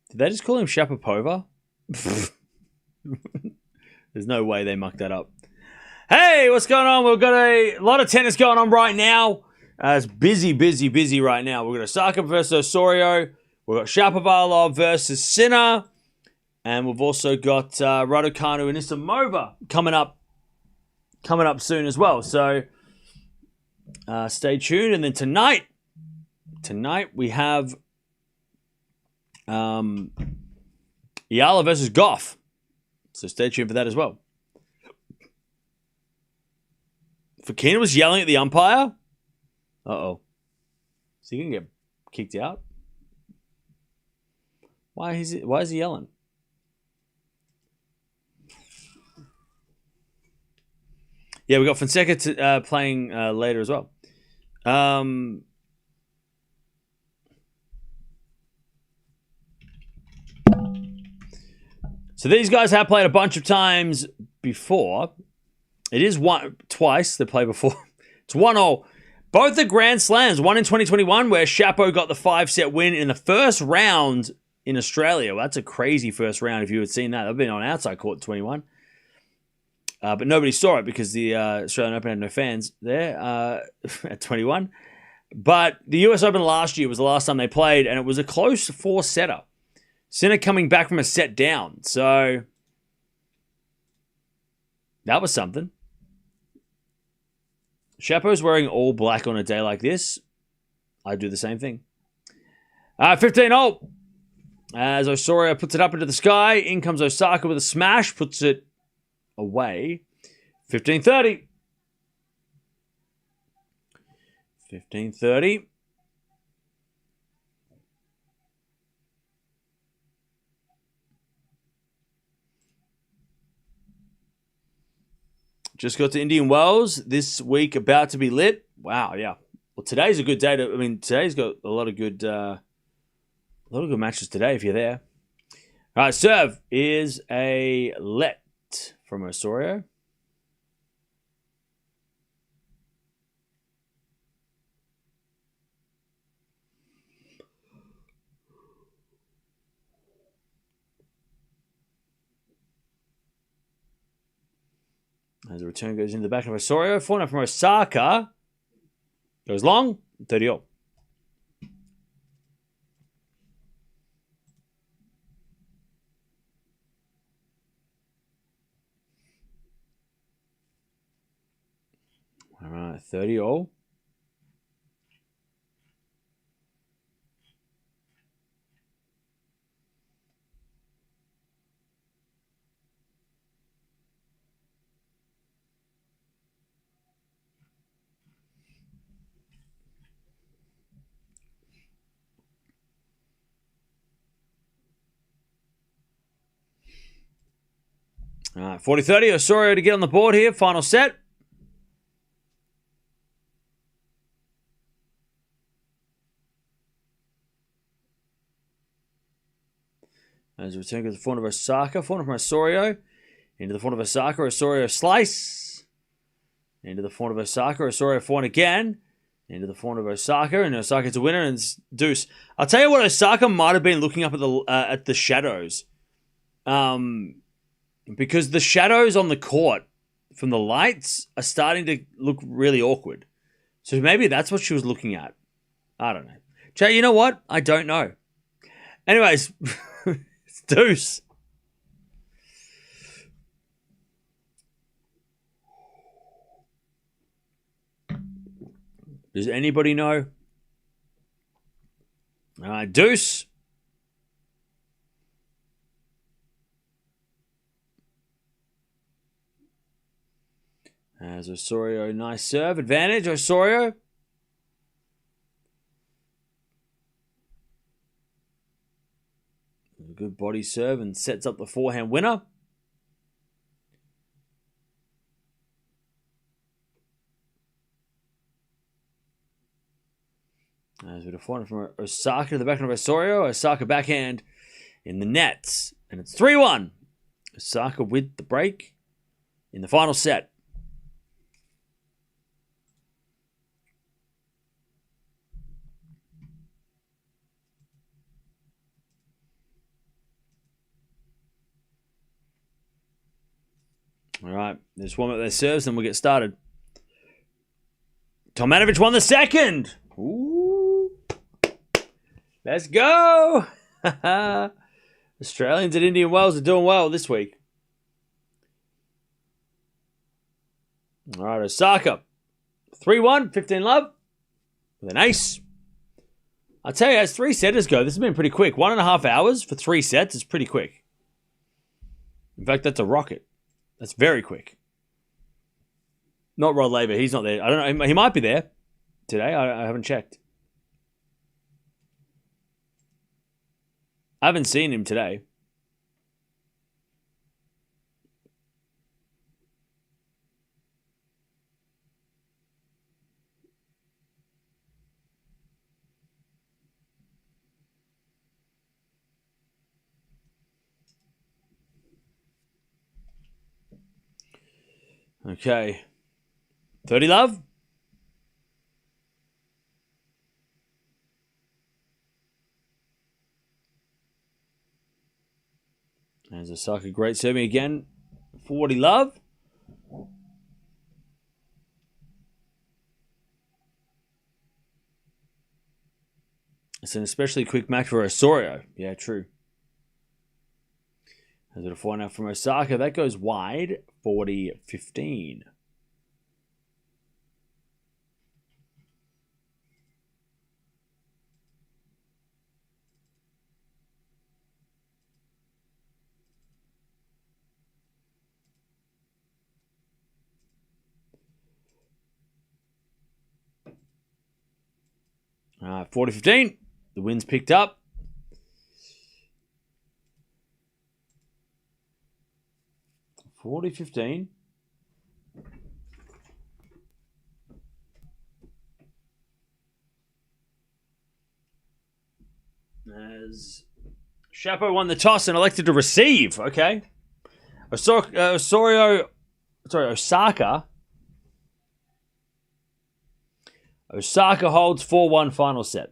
Did they just call him Shapopova? There's no way they mucked that up. Hey, what's going on? We've got a lot of tennis going on right now. It's busy right now. We've got Osaka versus Osorio. We've got Shapovalov versus Sinner. And we've also got Raducanu and Anisimova coming up soon as well. So stay tuned. And then tonight we have Eala versus Gauff. So stay tuned for that as well. Fokina was yelling at the umpire. Uh-oh. Is he going to get kicked out? Why is he yelling? Yeah, we got Fonseca playing later as well. So these guys have played a bunch of times before. It is twice they played before. It's 1-0. Both the Grand Slams, one in 2021 where Shapo got the 5-set win in the first round in Australia. Well, that's a crazy first round if you had seen that. They've been on outside court in 21. But nobody saw it because the Australian Open had no fans there at 21. But the US Open last year was the last time they played, and it was a close 4-setter. Sinner coming back from a set down. So that was something. Shapo's wearing all black on a day like this. I'd do the same thing. 15-0. As Osorio puts it up into the sky, in comes Osaka with a smash, puts it away. 15-30. 15-30. Just got to Indian Wells this week, about to be lit. Wow, yeah. Well, today's a good day today's got a lot of good matches today if you're there. All right, serve is a let from Osorio. As the return goes into the back of Osorio. Forehand from Osaka. Goes long. 30-0. All right, 30-0. All right, 40-30. Osorio to get on the board here. Final set. As the return goes to the forehand of Osaka. Forehand from Osorio. Into the forehand of Osaka. Osorio slice. Into the forehand of Osaka. Osorio forehand again. Into the forehand of Osaka. And Osaka's a winner and it's deuce. I'll tell you what, Osaka might have been looking up at the shadows. Because the shadows on the court from the lights are starting to look really awkward. So maybe that's what she was looking at. I don't know. Jay, you know what? I don't know. Anyways, it's deuce. Does anybody know? All right, deuce. As Osorio, nice serve. Advantage, Osorio. A good body serve and sets up the forehand winner. As with a forehand from Osaka to the backhand of Osorio. Osaka backhand in the net. And it's 3-1. Osaka with the break in the final set. All right, let's warm up their serves, then we'll get started. Tomanovic won the second. Ooh. Let's go. Australians at Indian Wells are doing well this week. All right, Osaka. 3-1, 15 love. With an ace. I'll tell you, as 3 setters go, this has been pretty quick. 1.5 hours for 3 sets is pretty quick. In fact, that's a rocket. That's very quick. Not Rod Laver. He's not there. I don't know. He might be there today. I haven't checked. I haven't seen him today. Okay. 30 love. There's Osaka great serving again. 40 love. It's an especially quick match for Osorio. Yeah, true. There's a 4 now from Osaka. That goes wide. 40-15. All right, 40-15. The wind's picked up. $40-15. As Shapo won the toss and elected to receive. Okay. Osaka. Osaka holds 4-1 final set.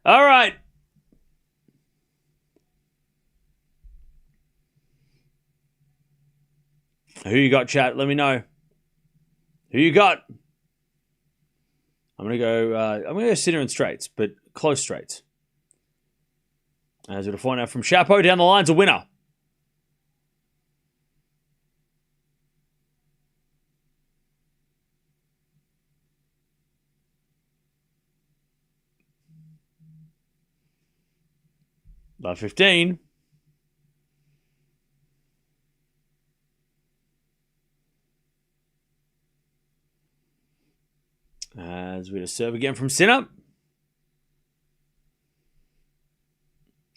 All right. Who you got, chat? Let me know. Who you got? I'm gonna go Sinner and straights, but close straights. As we'll find out from Shapo down the line's a winner. Love 15. As we serve again from Sinner.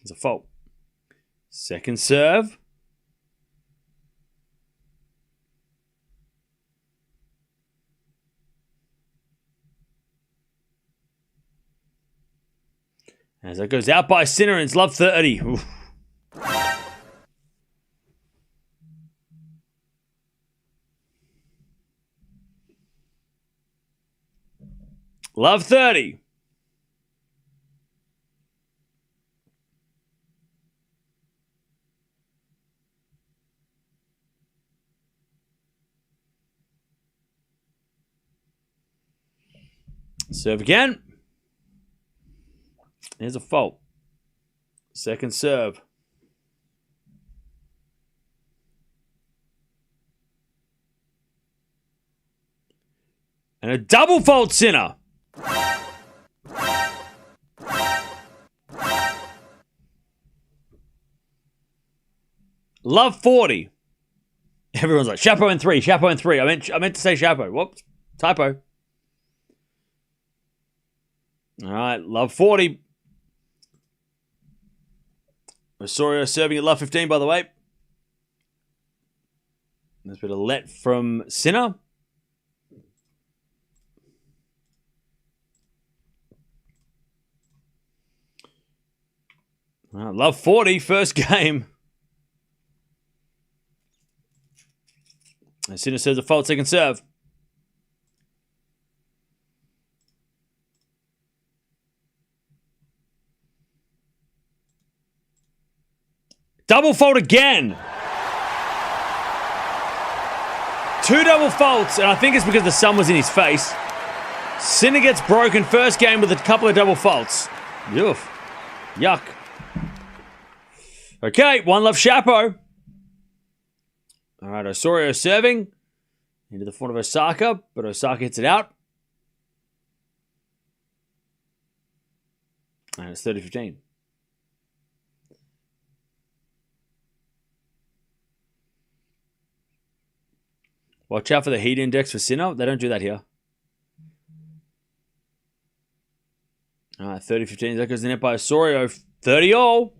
There's a fault. Second serve. As that goes out by Sinner and it's love 30. Oof. Love 30. Serve again. Here's a fault. Second serve. And a double fault Sinner. Love 40. Everyone's like, Shapo and 3, Shapo and 3. I meant to say Shapo. Whoops. Typo. All right, love 40. Osorio serving at love 15, by the way. There's a bit of let from Sinner. All right, love 40, first game. And Sinner says a fault, second serve. Double fault again. 2 double faults, and I think it's because the sun was in his face. Sinner gets broken first game with a couple of double faults. Oof. Yuck. Okay, 1-love Shapo. All right, Osorio serving into the front of Osaka, but Osaka hits it out. And it's 30-15. Watch out for the heat index for Sinner. They don't do that here. All right, 30-15. That goes the net by Osorio. 30-all.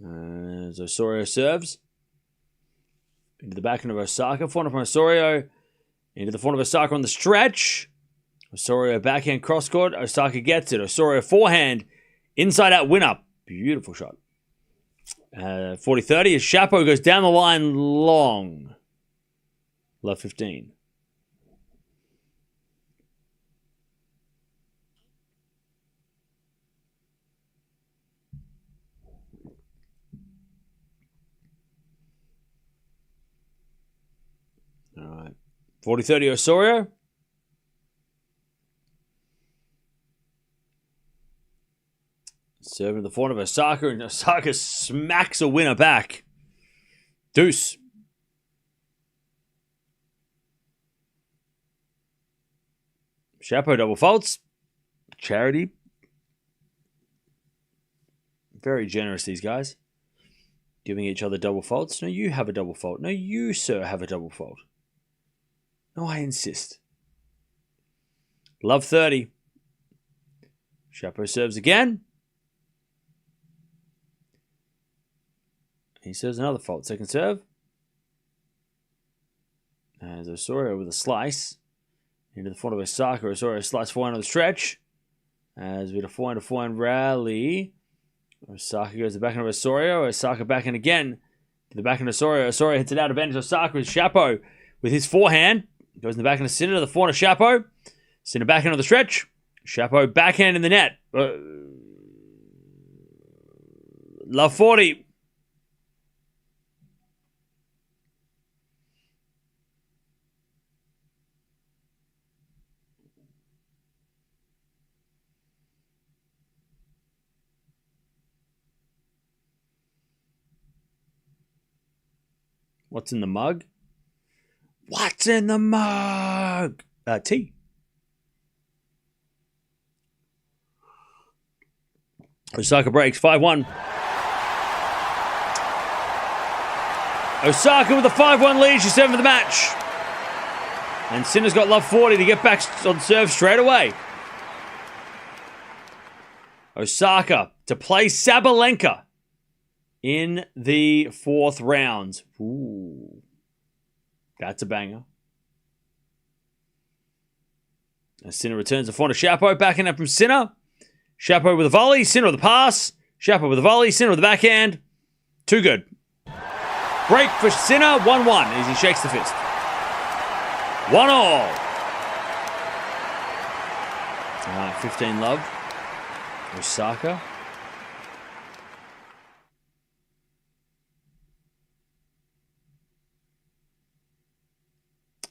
As Osorio serves. Into the backhand of Osaka. Forehand from Osorio. Into the front of Osaka on the stretch. Osorio backhand cross court. Osaka gets it. Osorio forehand. Inside out winner. Beautiful shot. 40-30 as Shapo goes down the line long. Love 15. All right. 40-30 Osorio. Serving the front of Osaka, and Osaka smacks a winner back. Deuce. Shapo double faults. Charity. Very generous, these guys. Giving each other double faults. No, you have a double fault. No, you, sir, have a double fault. No, I insist. Love 30. Shapo serves again. He serves another fault. Second serve. As Osorio with a slice. Into the front of Osaka. Osorio slice forehand on the stretch. As with a forehand rally. Osaka goes to the backhand of Osorio. Osaka backhand again. To the backhand of Osorio. Osorio hits it out. Advantage Osaka with Shapo with his forehand. Goes in the backhand of Sinner to the forehand of Shapo. Sinner backhand on the stretch. Shapo backhand in the net. Love 40. What's in the mug? What's in the mug? Tea. Osaka breaks 5-1. Osaka with a 5-1 lead. She's serving for the match. And Sinner's got love 40 to get back on serve straight away. Osaka to play Sabalenka in the 4th round. Ooh. That's a banger. As Sinner returns the front of Shapo. Backhand up from Sinner. Shapo with a volley. Sinner with a pass. Shapo with a volley. Sinner with the backhand. Too good. Break for Sinner. 1-1 as he shakes the fist. 1-all. 15 love. Osaka.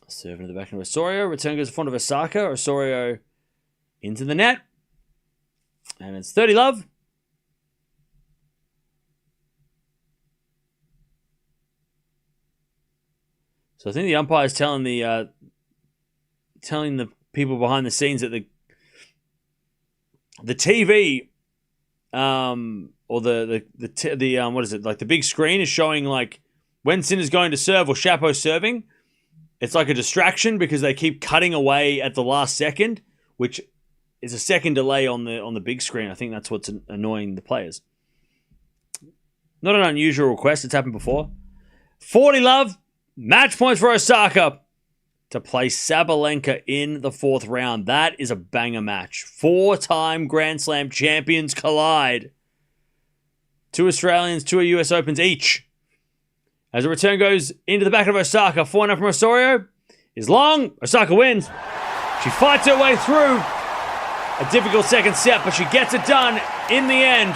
Serving to the back of Osorio. Return goes in front of Osaka. Osorio into the net. And it's 30 love. So I think the umpire is telling the people behind the scenes that the TV or the what is it, like the big screen is showing like when Sinner's going to serve or Shapo serving. It's like a distraction because they keep cutting away at the last second, which is a second delay on the big screen. I think that's what's annoying the players. Not an unusual request. It's happened before. 40 love. Match points for Osaka to play Sabalenka in the 4th round. That is a banger match. 4-time Grand Slam champions collide. 2 Australians, 2 US Opens each. As the return goes into the back of Osaka, 4-0 from Osorio. is long. Osaka wins. She fights her way through a difficult second set, but she gets it done in the end.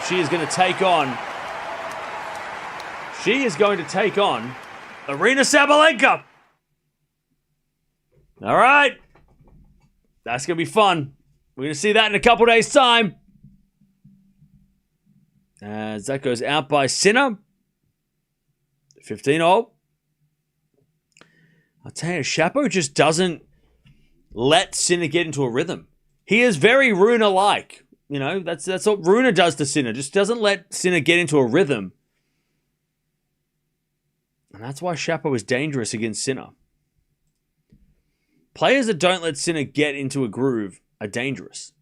She is going to take on Aryana Sabalenka. All right. That's going to be fun. We're going to see that in a couple days' time. As that goes out by Sinner. 15-all. I'll tell you, Shapo just doesn't let Sinner get into a rhythm. He is very Rune-like. You know, that's what Rune does to Sinner. Just doesn't let Sinner get into a rhythm. And that's why Shapo is dangerous against Sinner. Players that don't let Sinner get into a groove are dangerous.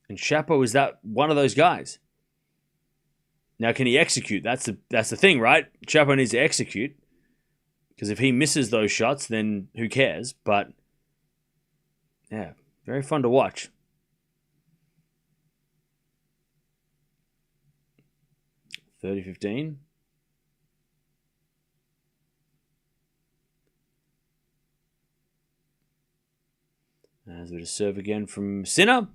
And Shapo is that one of those guys. Now, can he execute? That's the thing, right? Shapo needs to execute. Because if he misses those shots, then who cares? But, yeah, very fun to watch. (30-15). As we just serve again from Sinner.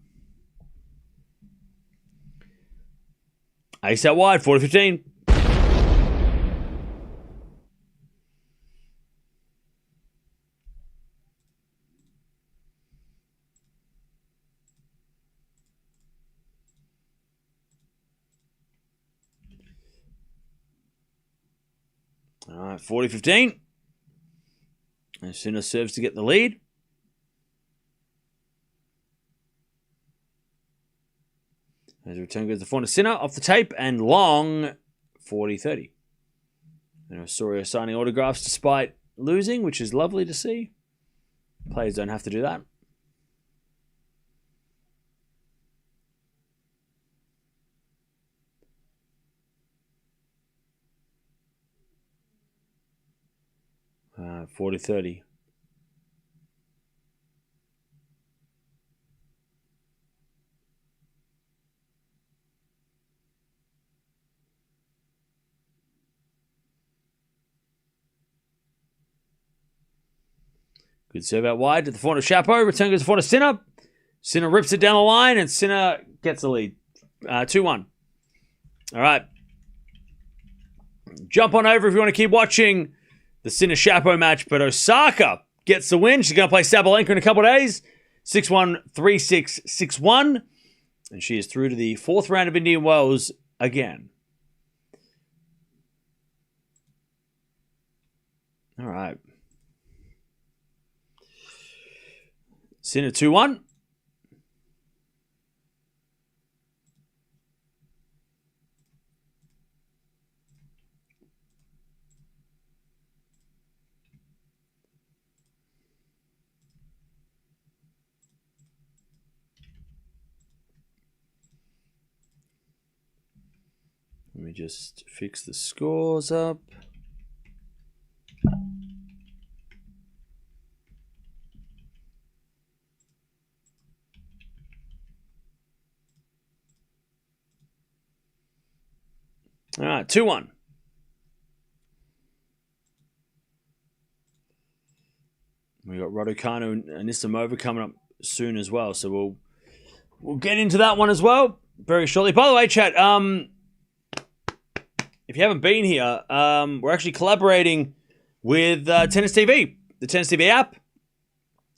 Ace out wide, 40-15. All right, 40-15. And Sinner serves to get the lead. As the return goes to forehand to Sinner off the tape and long 40-30. And Osorio signing autographs despite losing, which is lovely to see. Players don't have to do that. Uh, 40-30. Good serve out wide to the forehand of Shapo. Return goes to forehand of Sinner. Sinner rips it down the line, and Sinner gets the lead. 2-1. All right. Jump on over if you want to keep watching the Sinner-Shapo match, but Osaka gets the win. She's going to play Sabalenka in a couple of days. 6-1, 3-6, 6-1. And she is through to the fourth round of Indian Wells again. All right. Sinner 2-1. Let me just fix the scores up. All right, 2-1. We got Raducanu and Anisimova coming up soon as well, so we'll get into that one as well very shortly. By the way, chat, if you haven't been here, we're actually collaborating with Tennis TV, the Tennis TV app.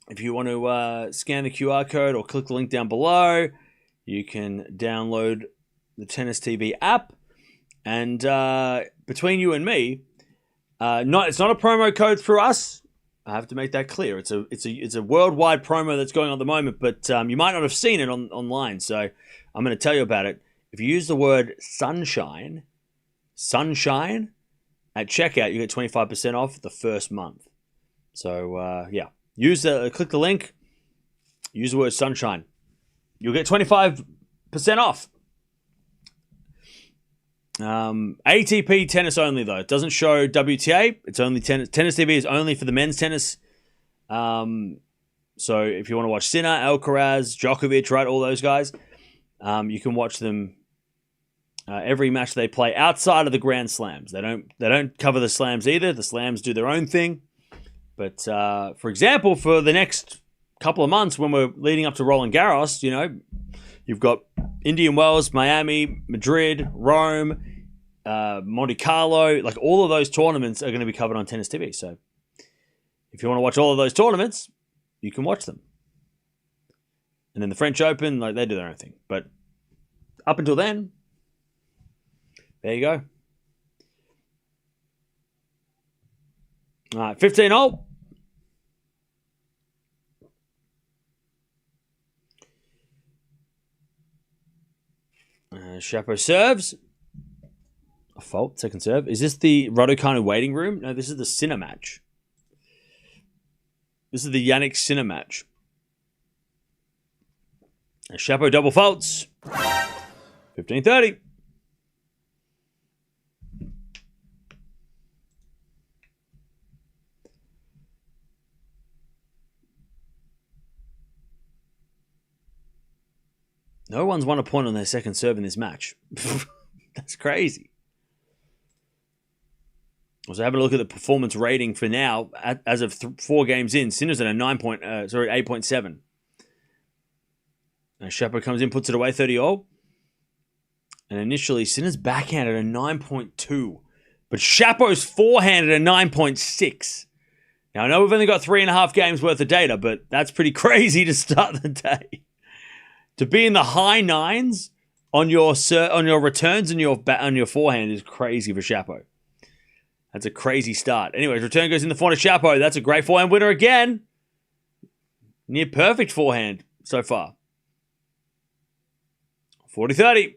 If you want to scan the QR code or click the link down below, you can download the Tennis TV app. And between you and me, it's not a promo code through us. I have to make that clear. It's a worldwide promo that's going on at the moment, but you might not have seen it online. So I'm going to tell you about it. If you use the word sunshine at checkout, you get 25% off the first month. So yeah, click the link, use the word sunshine. You'll get 25% off. ATP tennis only though. It doesn't show WTA. It's only tennis. Tennis TV is only for the men's tennis. So if you want to watch Sinner, Alcaraz, Djokovic, right, all those guys, you can watch them every match they play outside of the Grand Slams. They don't cover the Slams either. The Slams do their own thing. But for example, for the next couple of months when we're leading up to Roland Garros, you know, you've got Indian Wells, Miami, Madrid, Rome, Monte Carlo. Like all of those tournaments are going to be covered on Tennis TV. So if you want to watch all of those tournaments, you can watch them. And then the French Open, like they do their own thing. But up until then, there you go. All right, 15-0. Shapo serves. A fault, second serve. Is this the Raducanu waiting room? No, this is the Sinner match. This is the Jannik Sinner match. And Shapo double faults. 15-30. No one's won a point on their second serve in this match. That's crazy. I was having a look at the performance rating for now. As of 4 games in, Sinner's at a 8.7. And Shapo comes in, puts it away 30-0. And initially, Sinner's backhand at a 9.2. But Shapo's forehand at a 9.6. Now, I know we've only got 3.5 games worth of data, but that's pretty crazy to start the day. To be in the high 9s on your returns and on your forehand is crazy for Shapo. That's a crazy start. Anyways, return goes in the forehand of Shapo. That's a great forehand winner again. Near perfect forehand so far. 40-30.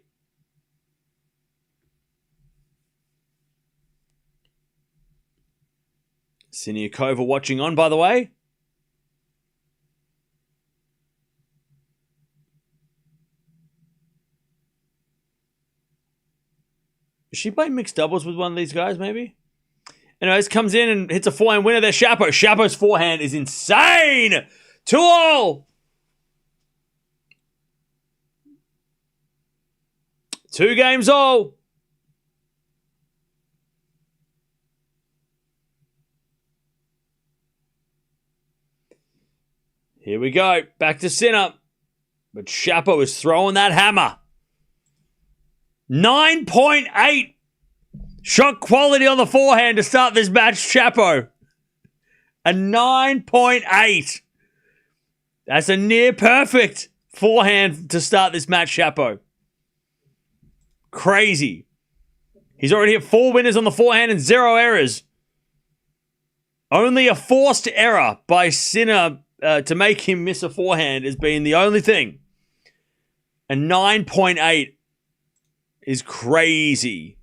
Siniakova watching on, by the way. Is she playing mixed doubles with one of these guys, maybe? Anyways, comes in and hits a forehand winner there. Shapo. Shapo's forehand is insane. 2-all. 2 games all. Here we go. Back to Sinner. But Shapo is throwing that hammer. 9.8 shot quality on the forehand to start this match, Shapo. A 9.8. That's a near perfect forehand to start this match, Shapo. Crazy. He's already hit 4 winners on the forehand and 0 errors. Only a forced error by Sinner to make him miss a forehand has been the only thing. A 9.8 is crazy.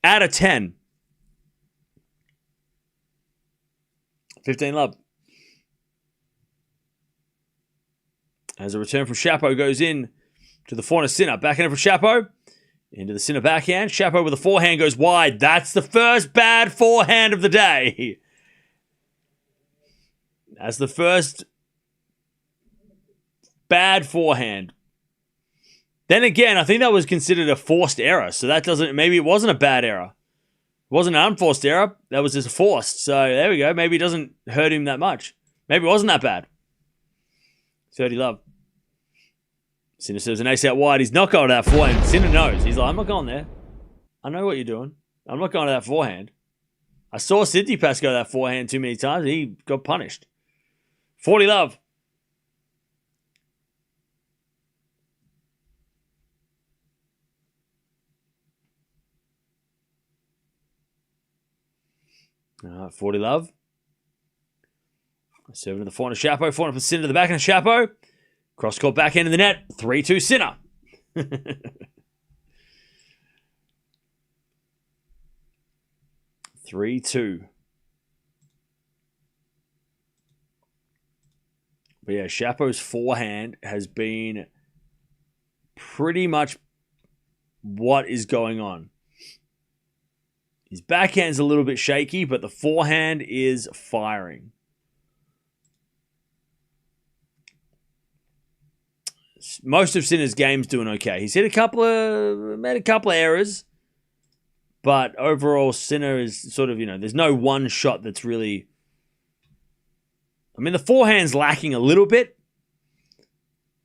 Out of 10. 15-love. As a return from Shapo goes in to the forehand of Sinner. Backhand from Shapo. Into the Sinner backhand. Shapo with a forehand goes wide. That's the first bad forehand of the day. That's the first bad forehand. Then again, I think that was considered a forced error. So that doesn't, maybe it wasn't a bad error. It wasn't an unforced error. That was just forced. So there we go. Maybe it doesn't hurt him that much. Maybe it wasn't that bad. 30-love. Sinner serves an ace out wide. He's not going to that forehand. Sinner knows. He's like, I'm not going there. I know what you're doing. I'm not going to that forehand. I saw Tsitsipas go to that forehand too many times. He got punished. 40-love. All right, 40-love. Serving to the forehand of Shapo. Forehand from Sinner to the backhand of Shapo. Cross-court backhand in the net. 3-2 Sinner. Three, 2. But yeah, Shapo's forehand has been pretty much what is going on. His backhand's a little bit shaky, but the forehand is firing. most of Sinner's game's doing okay. He's made a couple of errors, but overall Sinner is sort of, there's no one shot that's really. I mean, the forehand's lacking a little bit,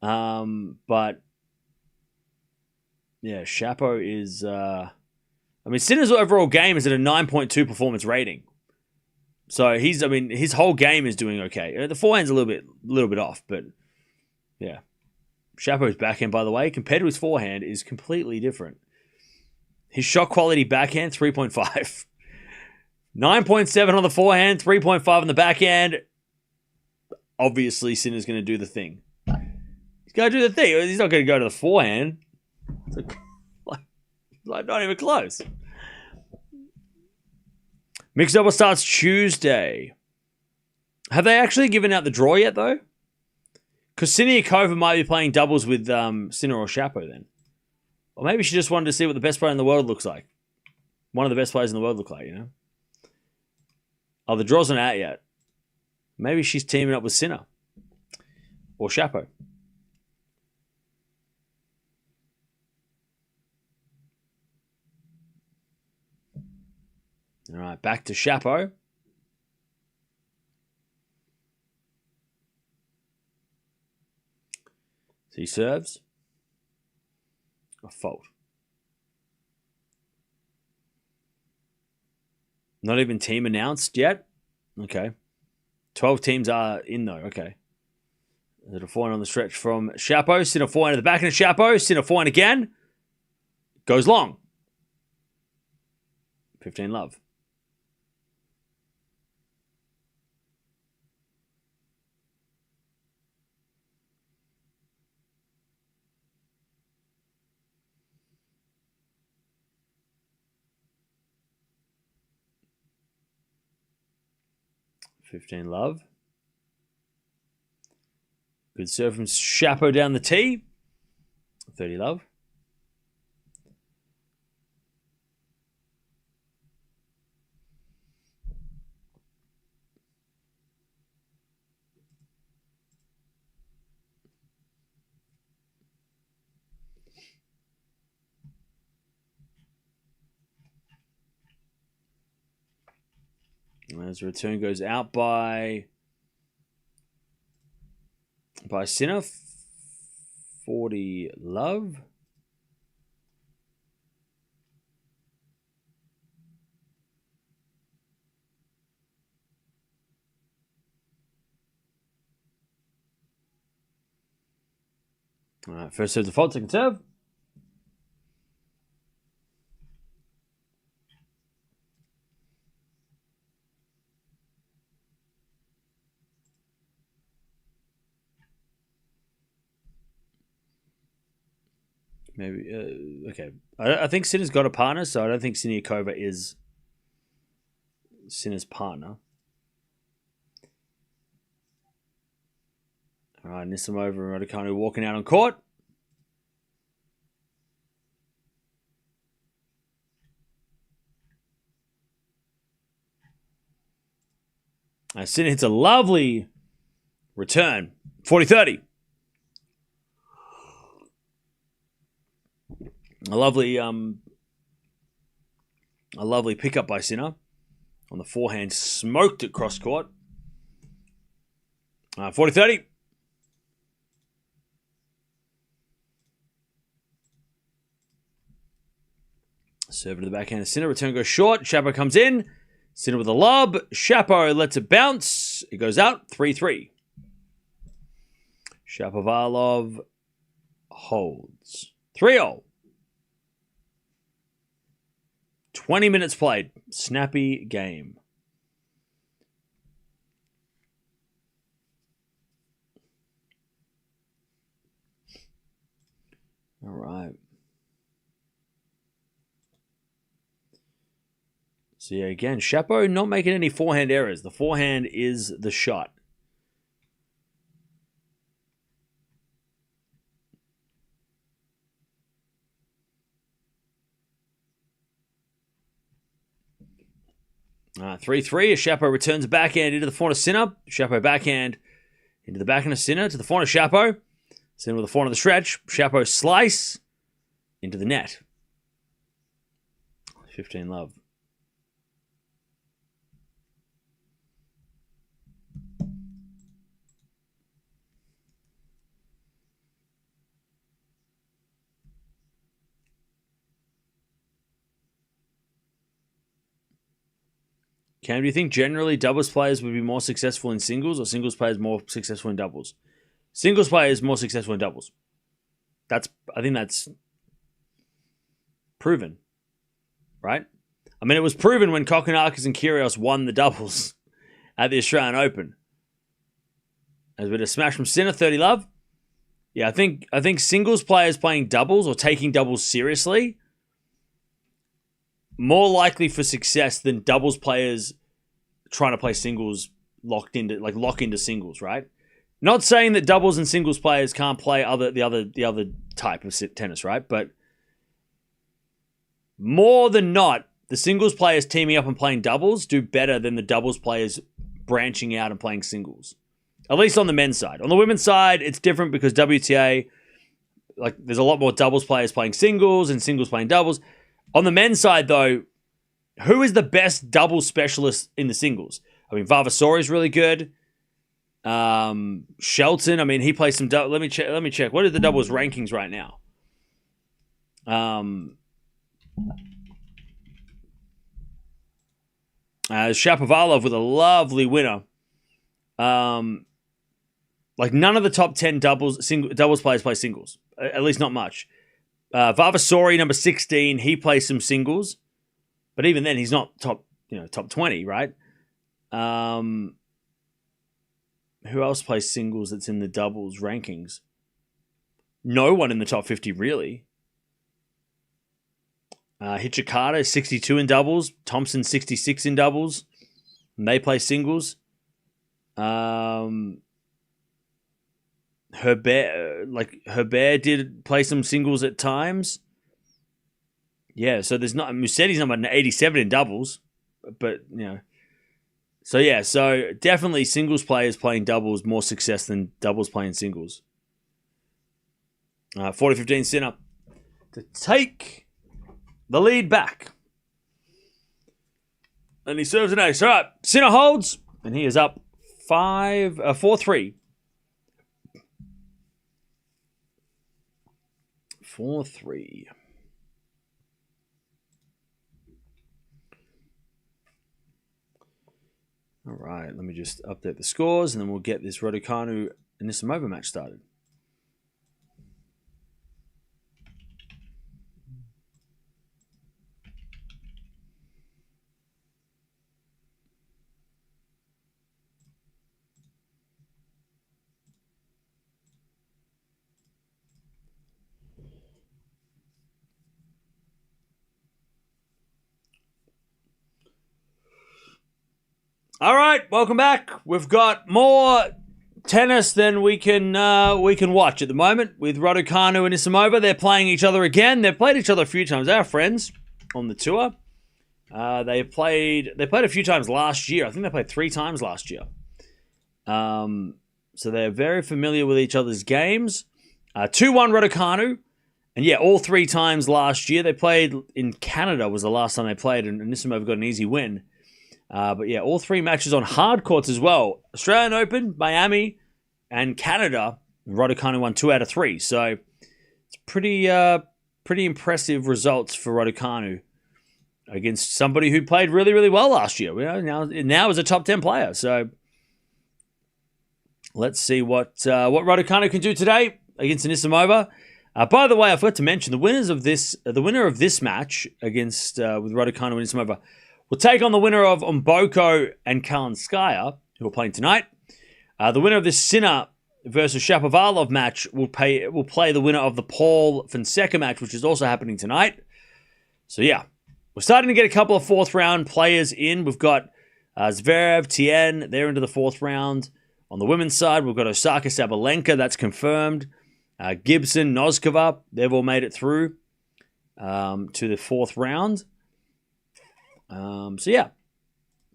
but yeah, Shapo is. Sinner's overall game is at a 9.2 performance rating. So his whole game is doing okay. The forehand's a little bit off, but yeah. Shapo's backhand, by the way, compared to his forehand, is completely different. His shot quality backhand, 3.5. 9.7 on the forehand, 3.5 on the backhand. Obviously, Sinner's going to do the thing. He's going to do the thing. He's not going to go to the forehand. It's like not even close. Mixed double starts Tuesday. Have they actually given out the draw yet, though? Because Siniakova might be playing doubles with Sinner or Shapo then. Or maybe she just wanted to see what the best player in the world looks like. One of the best players in the world look like, Oh, the draw's not out yet. Maybe she's teaming up with Sinner. Or Shapo. All right, back to Shapo. So he serves. A fault. Not even team announced yet? Okay. 12 teams are in though. Okay. There's a forehand on the stretch from Shapo. Sinner forehand at the back end of Shapo. Sinner forehand again. Goes long. 15 love. $15 love. Good serve from Shapo down the tee. 30 love. As the return goes out by Sinner, 40 love. All right, first serve default, second serve. Maybe, okay. I think Sinner's got a partner, so I don't think Siniakova is Sinner's partner. All right, Anisimova and Raducanu walking out on court. Sinner hits a lovely return. 40-30. A lovely pickup by Sinner. On the forehand, smoked it cross court. 40-30. Serve to the backhand of Sinner. Return goes short. Shapo comes in. Sinner with a lob. Shapo lets it bounce. It goes out. 3-3. Shapovalov holds. 3-0. 20 minutes played. Snappy game. All right. So yeah, again, Shapo not making any forehand errors. The forehand is the shot. All right, 3-3. Shapo returns backhand into the forehand of Sinner. Shapo backhand into the backhand of Sinner to the forehand of Shapo. Sinner with a forehand of the stretch. Shapo slice into the net. 15 love. Cam, do you think generally doubles players would be more successful in singles or singles players more successful in doubles? Singles players more successful in doubles. I think that's proven, right? I mean, it was proven when Kokkinakis and Kyrgios won the doubles at the Australian Open. There's a bit of smash from Sinner, 30 love. Yeah, I think singles players playing doubles or taking doubles seriously more likely for success than doubles players trying to play singles lock into singles, right? Not saying that doubles and singles players can't play the other type of tennis, right? But more than not, the singles players teaming up and playing doubles do better than the doubles players branching out and playing singles. At least on the men's side. On the women's side, it's different because WTA, there's a lot more doubles players playing singles and singles playing doubles. On the men's side, though, who is the best double specialist in the singles? I mean, Vavasori is really good. Shelton, I mean, he plays some double. Let me check. What are the doubles rankings right now? Shapovalov with a lovely winner. None of the top 10 doubles players play singles. At least not much. Vavasori, number 16, he plays some singles, but even then, he's not top 20, right? Who else plays singles that's in the doubles rankings? No one in the top 50, really. Hichikata, 62 in doubles. Thompson, 66 in doubles. And they play singles. Herbert did play some singles at times. Yeah, so there's not Musetti's number 87 in doubles, but so definitely singles players playing doubles more success than doubles playing singles. 40-15 Sinner to take the lead back. And he serves an ace. All right, Sinner holds, and he is up 4-3. 4-3. All right, let me just update the scores, and then we'll get this Raducanu and Anisimova match started. All right, welcome back. We've got more tennis than we can watch at the moment with Raducanu and Anisimova. They're playing each other again. They've played each other a few times. They're friends on the tour. They played a few times last year. I think they played 3 times last year. So they're very familiar with each other's games. 2-1 Raducanu. And yeah, all 3 times last year. They played in Canada was the last time they played, and Anisimova got an easy win. But yeah, all 3 matches on hard courts as well. Australian Open, Miami, and Canada. Raducanu won 2 out of 3. So it's pretty impressive results for Raducanu against somebody who played really, really well last year. Now is a top 10 player. So let's see what Raducanu can do today against Anisimova. By the way, I forgot to mention the winner of this match against with Raducanu and Anisimova will take on the winner of Mboko and Kalinskaya, who are playing tonight. The winner of this Sinner versus Shapovalov match will play the winner of the Paul Fonseca match, which is also happening tonight. So yeah, we're starting to get a couple of 4th round players in. We've got Zverev, Tien, they're into the 4th round. On the women's side, we've got Osaka Sabalenka, that's confirmed. Gibson, Noskova, they've all made it through to the 4th round. So yeah,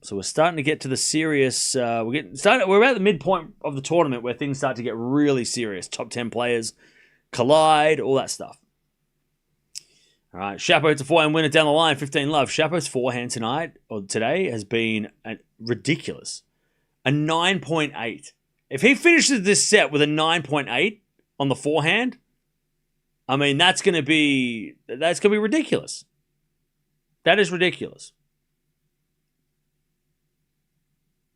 So we're starting to get to the serious. We're at the midpoint of the tournament where things start to get really serious. Top 10 players collide, all that stuff. All right, Shapo hits a forehand winner down the line, 15-love. Shapo's forehand today has been ridiculous. A 9.8. If he finishes this set with a 9.8 on the forehand, I mean that's gonna be ridiculous. That is ridiculous.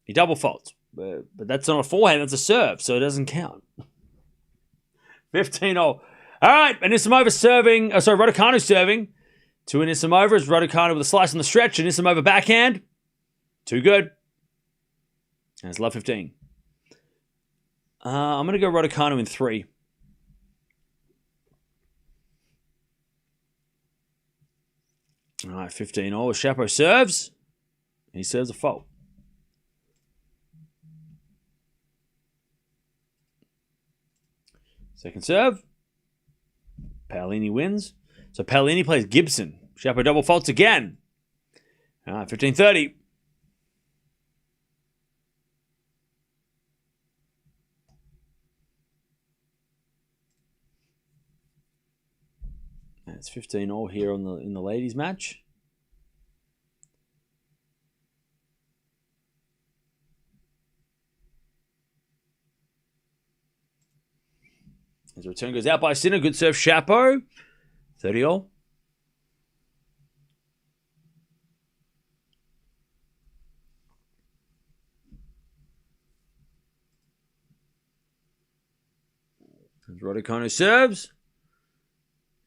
He double faults, but that's not a forehand, that's a serve, so it doesn't count. 15-0. All right, Anisimova serving. Raducanu serving to Anisimova. As Raducanu with a slice on the stretch. Anisimova backhand. Too good. And it's love 15. I'm going to go Raducanu in 3. All right, 15-0. Shapo serves. He serves a fault. Second serve. Paolini wins. So Paolini plays Gibson. Shapo double faults again. All right, 15-30. It's 15-0 here in the ladies' match. As the return goes out by Sinner. Good serve, Shapo. 30-all. As Raducanu serves.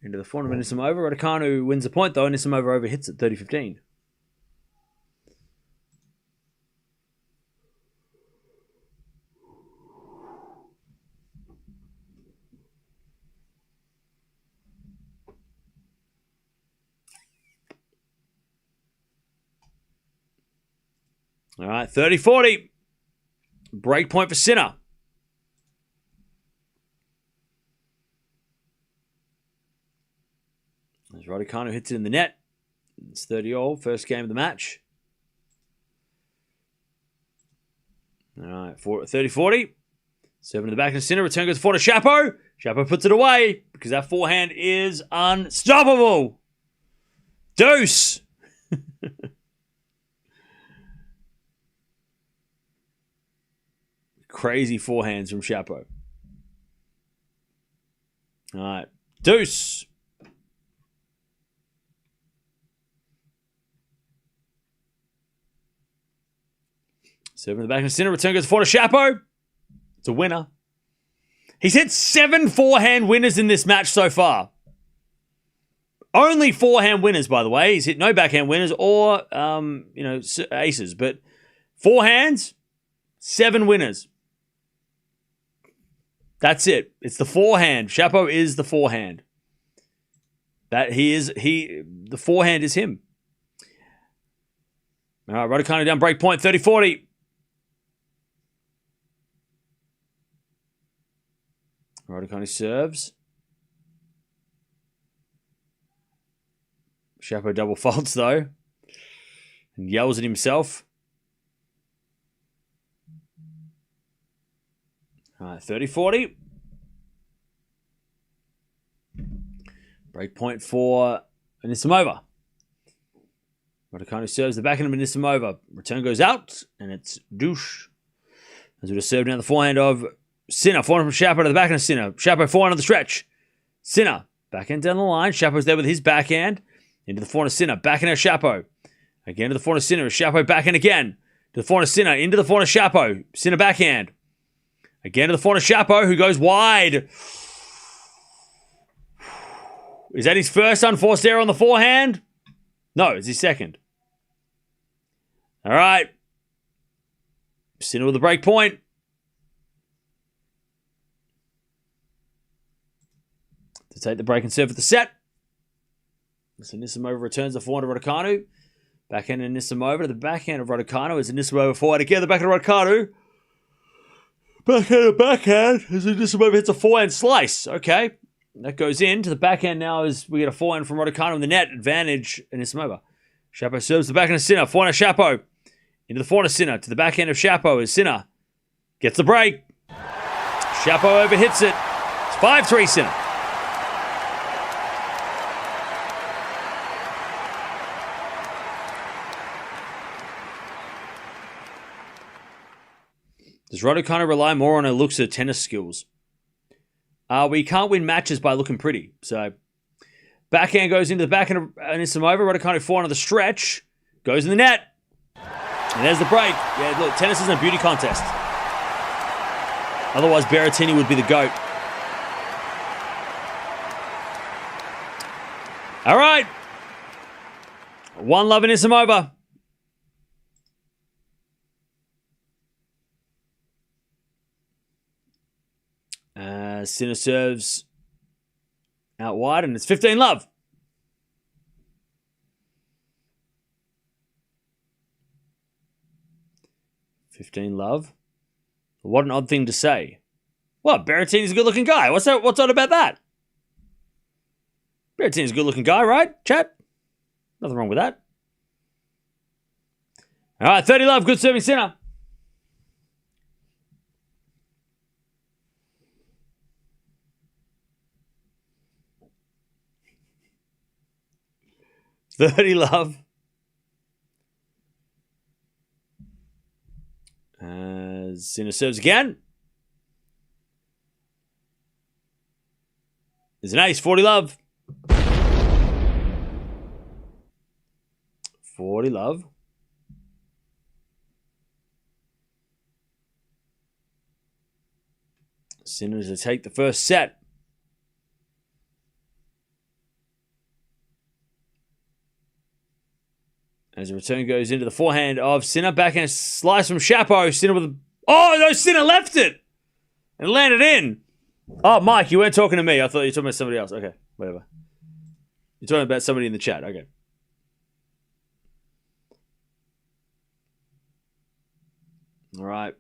Into the forehand of Anisimova. Raducanu wins the point, though. Anisimova overhits at 30-15. All right, 30-40. Break point for Sinner. As Raducanu hits it in the net. It's 30-all, first game of the match. All right, 30-40. Serving to the back of Sinner. Return goes forward to Shapo. Shapo puts it away because that forehand is unstoppable. Deuce. Crazy forehands from Shapo. All right. Deuce. Serving the back of Sinner. Return goes forward to Shapo. It's a winner. He's hit 7 forehand winners in this match so far. Only forehand winners, by the way. He's hit no backhand winners or, aces. But forehands, 7 winners. That's it. It's the forehand. Shapo is the forehand. The forehand is him. All right, Raducanu down break point, 30-40. Raducanu serves. Shapo double faults, though. And yells at himself. All right, 30-40. Break point for Anisimova. Raducanu serves the backhand of Anisimova. Return goes out, and it's douche. As we just served down the forehand of Sinner. Forehand from Shapo to the backhand of Sinner. Shapo forehand on the stretch. Sinner. Backhand down the line. Shapo's there with his backhand. Into the forehand of Sinner. Backhand of Shapo. Again to the forehand of Sinner. Shapo backhand again. To the forehand of Sinner. Into the forehand of Shapo. Sinner backhand. Again to the forehand of Shapo, who goes wide. Is that his first unforced error on the forehand? No, it's his second. All right. Sinner with the break point. To take the break and serve for the set. So Anisimova returns the forehand of Raducanu. Backhand of Anisimova to the backhand of Raducanu as Anisimova forward again. The backhand of Raducanu. Backhand as Anisimova hits a forehand slice. Okay. That goes in to the backhand now as we get a forehand from Raducanu in the net. Advantage Anisimova. Shapo serves the backhand of Sinner. Forehand of Shapo. Into the forehand of Sinner. To the backhand of Shapo as Sinner gets the break. Shapo overhits it. It's 5-3 Sinner. Does Raducanu rely more on her looks or tennis skills? We can't win matches by looking pretty. So, backhand goes into the backhand of Anisimova. Raducanu forehand of the stretch. Goes in the net. And there's the break. Yeah, look, tennis isn't a beauty contest. Otherwise, Berrettini would be the GOAT. All right. 1-love Anisimova. Sinner serves out wide, and it's 15-love. What an odd thing to say. Well, Berrettini's a good-looking guy. What's odd about that? Berrettini's a good-looking guy, right, chat? Nothing wrong with that. All right, 30-love, good serving Sinner. $30-love. Sinner serves again. There's an ace, 40-love. 40-love. Sinner to take the first set. As the return goes into the forehand of Sinner. Backhand slice from Shapo. Sinner with a... Oh, no, Sinner left it. And landed in. Oh, Mike, you weren't talking to me. I thought you were talking about somebody else. Okay, whatever. You're talking about somebody in the chat. Okay. All right.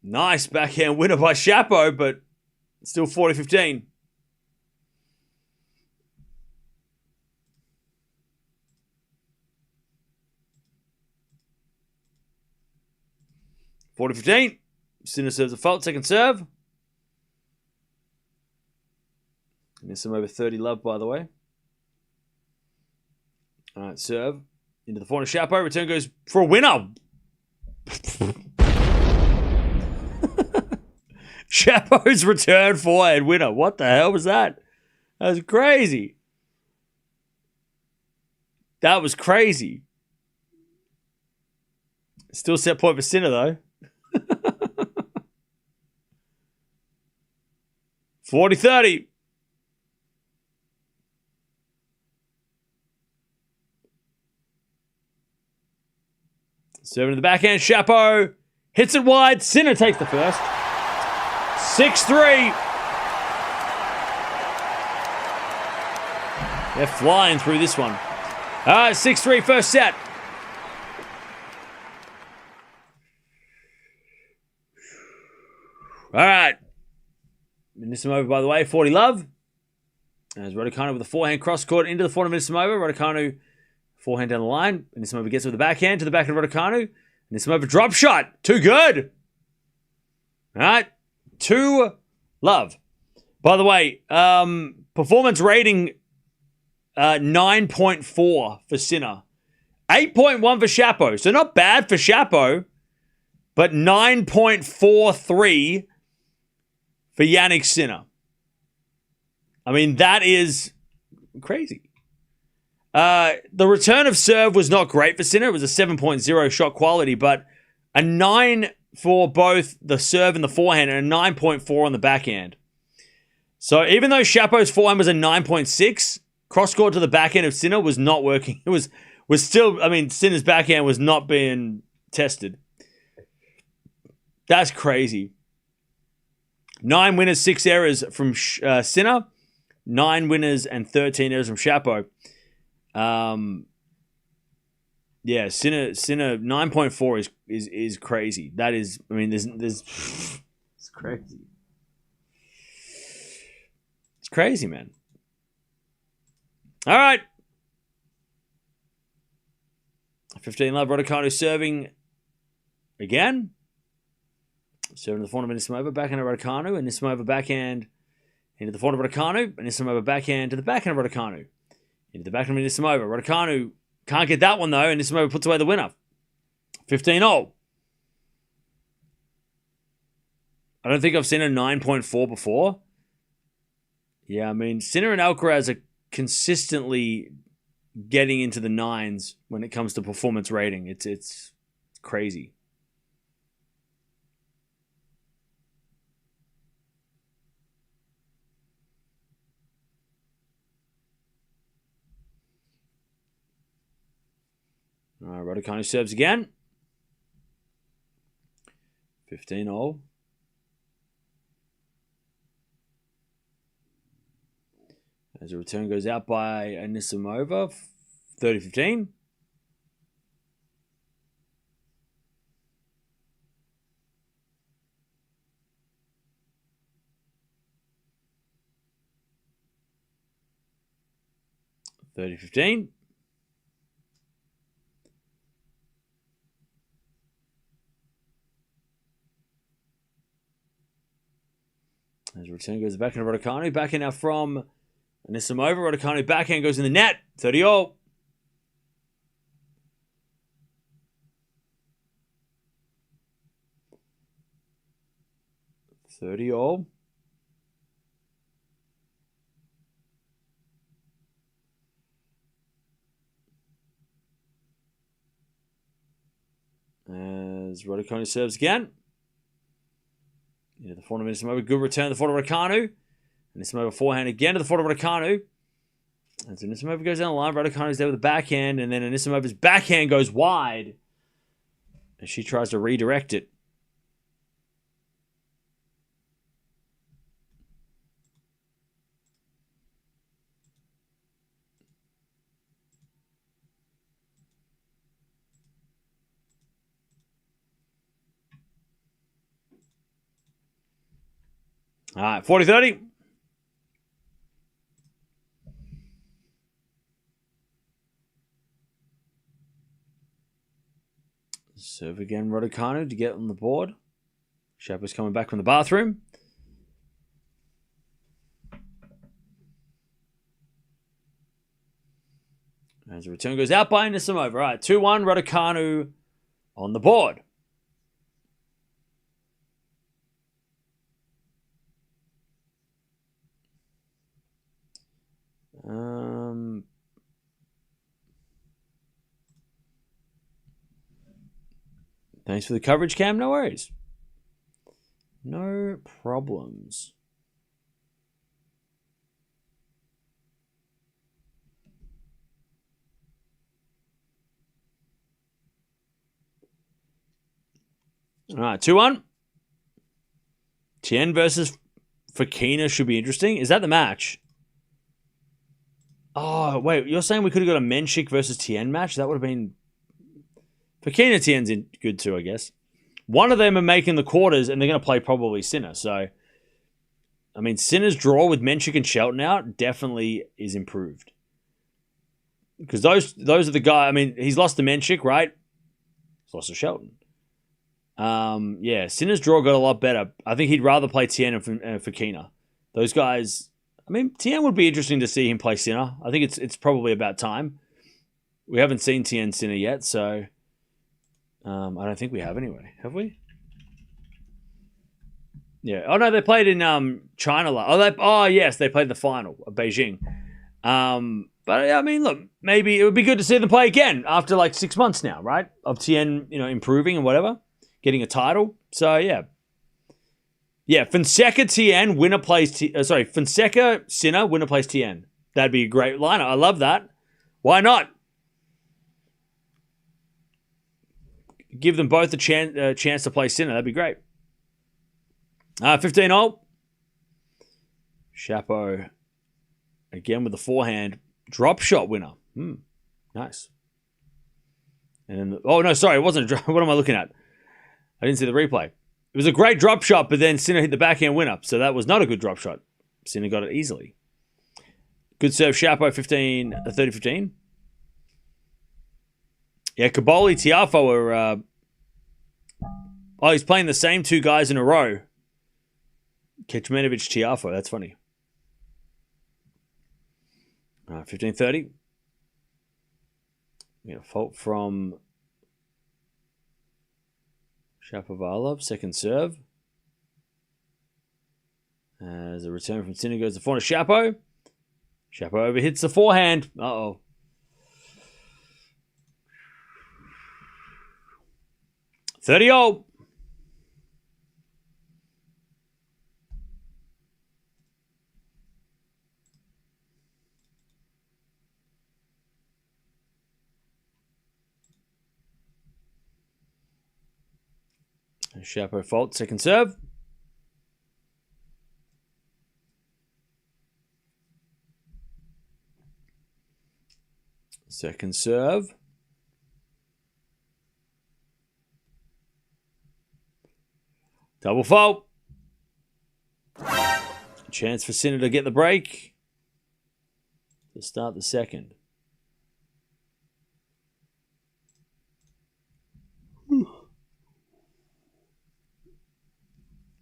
Nice backhand winner by Shapo, but still 40-15. $40-15. Sinner serves a fault. Second serve. And there's some over 30-love, by the way. All right, serve. Into the forehand of Shapo. Return goes for a winner. Shapo's return forehand winner. What the hell was that? That was crazy. That was crazy. Still set point for Sinner, though. 40-30. Serving to the backhand. Shapo hits it wide. Sinner takes the first. 6-3. They're flying through this one. 6-3 first set. All right. Anisimova, by the way, 40-love. As Raducanu with a forehand cross-court into the forehand of Anisimova. Raducanu, forehand down the line. Anisimova gets with the backhand to the back of Raducanu. Anisimova drop shot. Too good. All right. 2-love. By the way, performance rating 9.4 for Sinner. 8.1 for Shapo. So not bad for Shapo, but 9.43 for Jannik Sinner. I mean, that is crazy. The return of serve was not great for Sinner. It was a 7.0 shot quality, but a 9 for both the serve and the forehand and a 9.4 on the backhand. So even though Shapo's forehand was a 9.6, cross-court to the backhand of Sinner was not working. It was still, I mean, Sinner's backhand was not being tested. That's crazy. 9 winners, 6 errors from Sinner. 9 winners and 13 errors from Shapo. Yeah, Sinner 9.4 is crazy. That is, I mean, there's it's crazy. It's crazy, man. All right. 15 love. Raducanu serving again. Serving to the forehand of Anisimova. Backhand of Raducanu. Anisimova backhand into the forehand of Raducanu. Anisimova backhand to the backhand of Raducanu. Into the backhand of Anisimova. Raducanu can't get that one though. Anisimova puts away the winner. 15-0. I don't think I've seen a 9.4 before. Yeah, I mean, Sinner and Alcaraz are consistently getting into the 9s when it comes to performance rating. It's crazy. All right, Raducanu serves again. 15-0. As a return goes out by Anisimova, 30-15. As a return goes back into Raducanu. Backhand now from Anisimova. Raducanu backhand goes in the net. 30-0. As Raducanu serves again. The forehand of Anisimova. Good return. The forehand of Raducanu. Anisimova forehand again to the forehand of Raducanu. And so Anisimova goes down the line. Raducanu's there with the backhand. And then Anisimova's backhand goes wide. And she tries to redirect it. All right, 40-30. Serve again, Raducanu to get on the board. Shapo's coming back from the bathroom. As the return goes out by Anisimova. All right, 2-1, Raducanu on the board. Thanks for the coverage, Cam. No worries. No problems. All right, 2-1. Tien versus Fokina should be interesting. Is that the match? Oh, wait. You're saying we could have got a Menchik versus Tien match? That would have been... Fokina Tien's good too, I guess. One of them are making the quarters, and they're going to play probably Sinner. So, I mean, Sinner's draw with Menchik and Shelton out definitely is improved. Because those are the guys... I mean, he's lost to Menchik, right? He's lost to Shelton. Yeah, Sinner's draw got a lot better. I think he'd rather play Tien and Fokina. Those guys... I mean, Tien would be interesting to see him play Sinner. I think it's probably about time. We haven't seen Tien Sinner yet, so... I don't think we have anyway. Have we? Yeah. Oh, no, they played in China. Yes, they played the final of Beijing. But, I mean, look, maybe it would be good to see them play again after like 6 months now, right? Of Tien, improving and whatever. Getting a title. So, yeah. Yeah, Fonseca, Tien, winner plays... Fonseca, Sinner, winner plays Tien. That'd be a great lineup. I love that. Why not? Give them both a chance to play Sinner. That'd be great. 15-0. Shapo again with the forehand. Drop shot winner. Nice. And then, it wasn't a drop. What am I looking at? I didn't see the replay. It was a great drop shot, but then Sinner hit the backhand winner. So that was not a good drop shot. Sinner got it easily. Good serve, Shapo, 30-15. Yeah, Caboli, Tiafoe are... oh, he's playing the same two guys in a row. Kecmanovic, Tiafoe. That's funny. 15-30. We get a fault from Shapovalov. Second serve. As a return from Sinner goes to forehand to Shapo. Shapo overhits the forehand. Uh-oh. $30. Shapo fault, second serve. Second serve. Double fault. Chance for Sinner to get the break to start the second.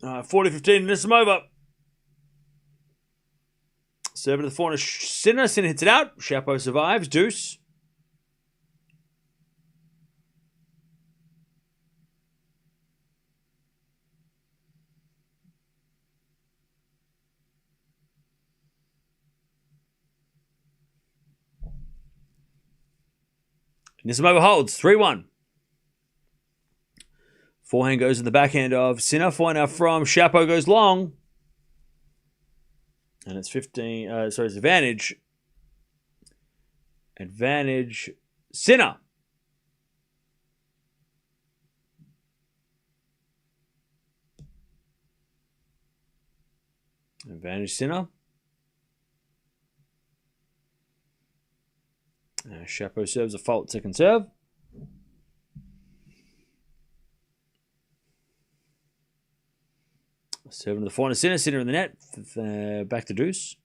40-15, Anisimova. Serve to the forehand. Sinner hits it out. Shapo survives. Deuce. Anisimova holds. 3-1. Forehand goes in the backhand of Sinner. Forehand now from Shapo goes long. And it's 15. It's advantage. Advantage Sinner. Advantage Sinner. Shapo serves a fault second serve. Serving to the forehand, Sinner in the net. Back to deuce.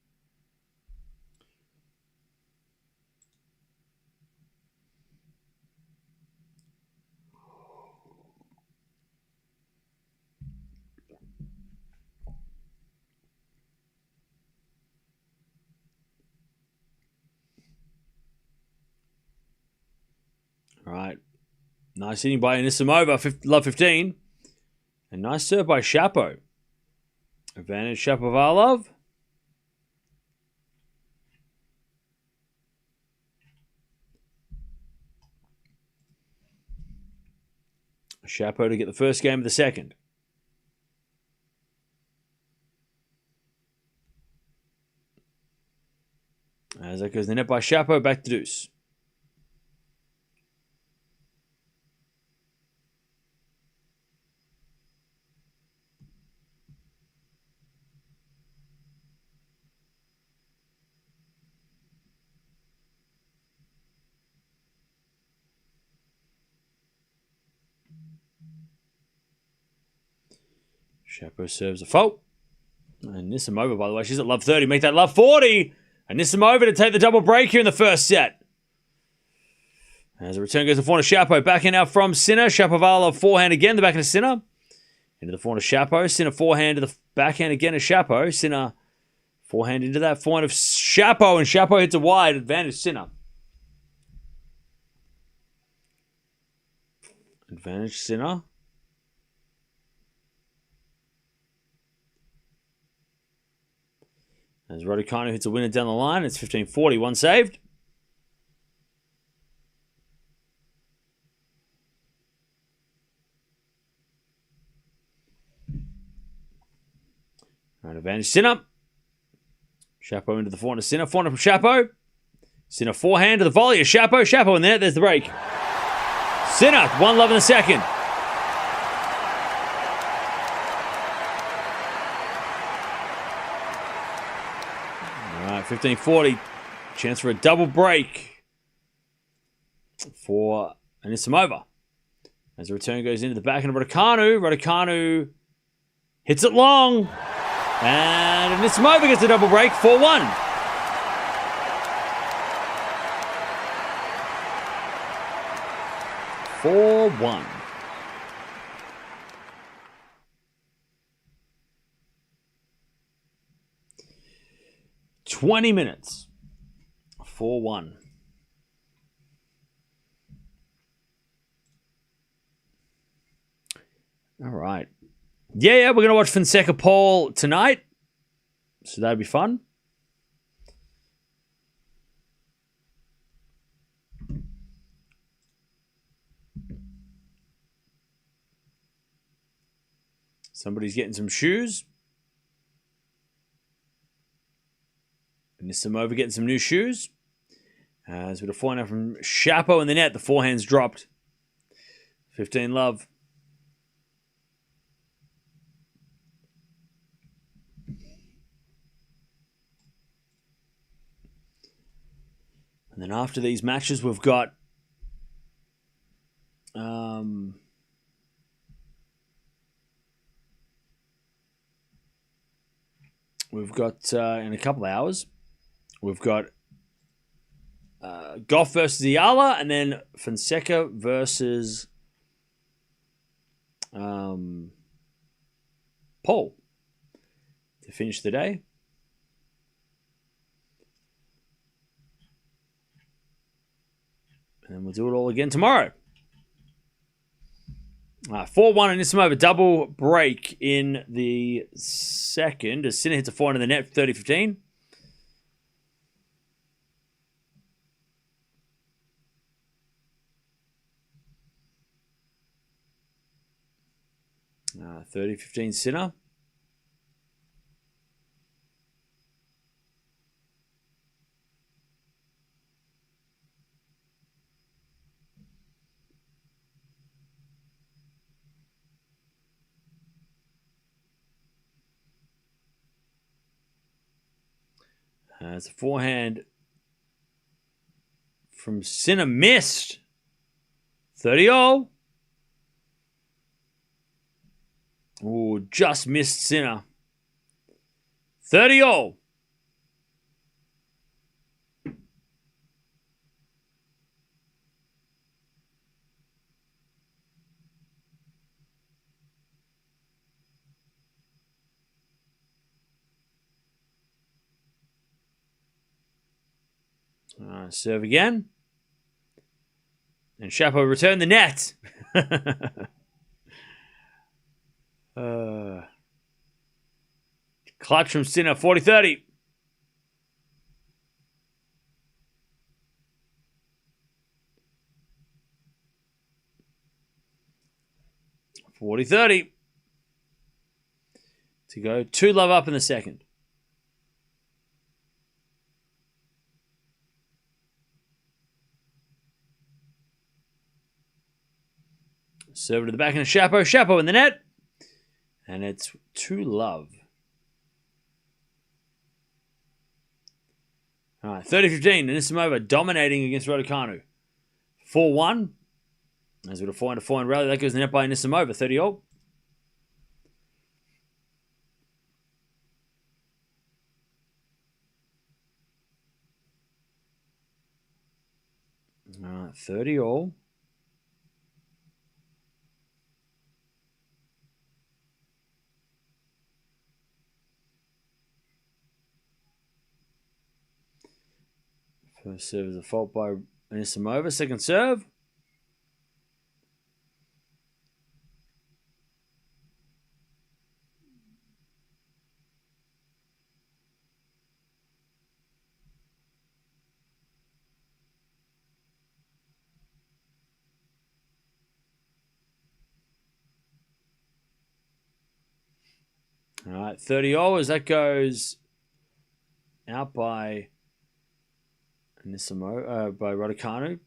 All right. Nice hitting by Anisimova. Love 15. And nice serve by Shapo. Advantage Shapovalov. Shapo to get the first game of the second. As that goes in the net by Shapo, back to deuce. Shapo serves a fault. And Anisimova, by the way, she's at love 30. Make that love 40. And Anisimova to take the double break here in the first set. As a return goes to forehand to Shapo. Backhand now from Sinner. Shapovalov forehand again. The backhand to Sinner. Into the forehand to Shapo. Sinner forehand to the backhand again to Shapo. Sinner forehand into that forehand of Shapo. And Shapo hits a wide. Advantage Sinner. Advantage Sinner. As Raducanu hits a winner down the line, it's 15-40, one saved. All right, advantage Sinner. Shapo into the forehand to Sinner. Forehand from Shapo. Sinner forehand to the volley of Shapo. Shapo in there. There's the break. Sinner, 1-love in the second. All right, 15-40. Chance for a double break for Anisimova. As the return goes into the backhand of Raducanu. Raducanu hits it long. And Anisimova gets a double break, 4-1. 4-1. "20 minutes. 4-1. All right. Yeah, we're going to watch Fonseca Paul tonight. So that'd be fun. Somebody's getting some shoes. Anisimova getting some new shoes. As with a forehand from Shapo in the net, the forehand's dropped. 15-love. And then after these matches, we've got in a couple of hours, we've got Gauff versus Eala, and then Fonseca versus Paul to finish the day. And we'll do it all again tomorrow. 4-1 Anisimova, double break in the second as Sinner hits a forehand in the net, 30-15. Uh, 30-15 Sinner. It's a forehand from Sinner, missed. 30-all. Oh, just missed Sinner. 30-all. Serve again. And Shapo returned the net. Clutch from Sinner, 40-30. To go 2-love up in the second. Serve to the back end of Shapo. Shapo in the net. And it's 2-love. All right, 30-15. Anisimova dominating against Raducanu. 4-1. As with a forehand rally. That goes in the net by Anisimova. 30-all. All right, 30-all. First serve is a fault by Anisimova. Second serve. All right, 30-all as that goes out by Anisimova, by Raducanu.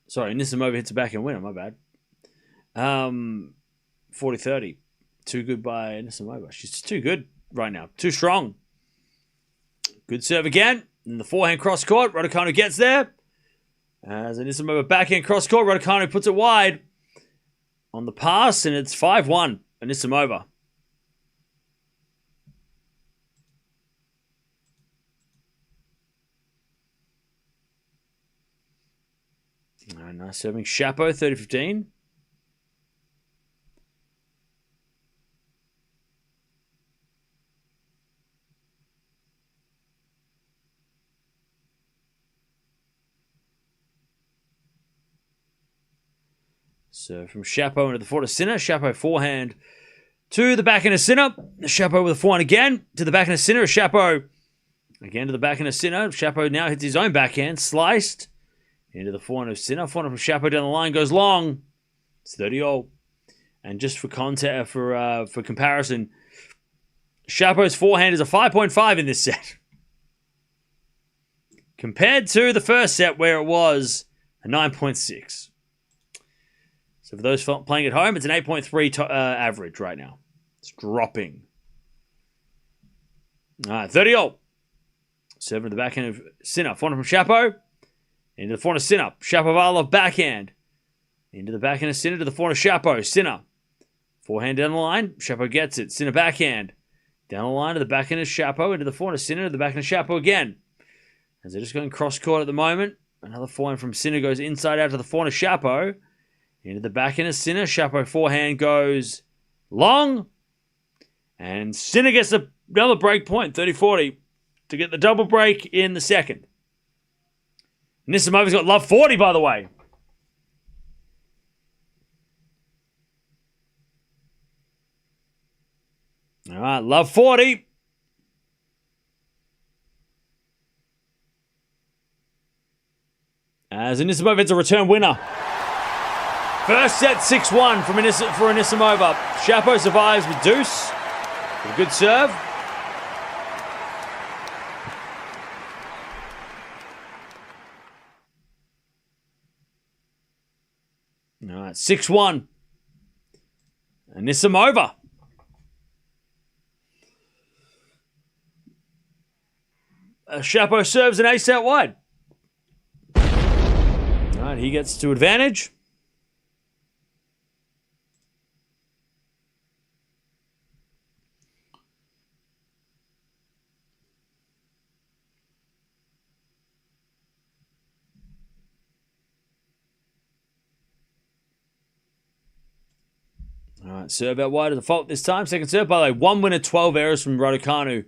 Sorry, Anisimova hits a backhand winner, my bad. 40-30. Too good by Anisimova. She's just too good right now. Too strong. Good serve again. And the forehand cross court. Raducanu gets there. As Anisimova backhand cross court. Raducanu puts it wide on the pass, and it's 5-1. Anisimova. Oh, nice serving. Shapo, 30-15. So from Shapo into the forehand of Sinner. Shapo forehand to the backhand of Sinner. Shapo with a forehand again to the backhand of Sinner. Shapo again to the backhand of Sinner. Shapo now hits his own backhand. Sliced into the forehand of Sinner. Forehand from Shapo down the line goes long. It's 30-all. And just for context, for comparison, Shapo's forehand is a 5.5 in this set. Compared to the first set where it was a 9.6. So for those playing at home, it's an 8.3 average right now. It's dropping. All right, 30-all. Serving to the backhand of Sinner. Forehand from Shapo. Into the forehand of Sinner. Shapovalov backhand. Into the backhand of Sinner to the forehand of Shapo. Sinner. Forehand down the line. Shapo gets it. Sinner backhand. Down the line to the backhand of Shapo. Into the forehand of Sinner to the backhand of Shapo again. As they're just going cross-court at the moment. Another forehand from Sinner goes inside out to the forehand of Shapo. Into the backhand of Sinner. Shapo forehand goes long. And Sinner gets another break point, 30-40, to get the double break in the second. Anisimova's got love 40, by the way. All right, love 40. As Anisimova hits a return winner. First set, 6-1 for Anisimova. Shapo survives with deuce. With a good serve. All right, 6-1. Anisimova. Shapo serves an ace out wide. All right, he gets to advantage. All right, serve out wide of the fault this time. Second serve, by the way, 1 winner, 12 errors from Raducanu.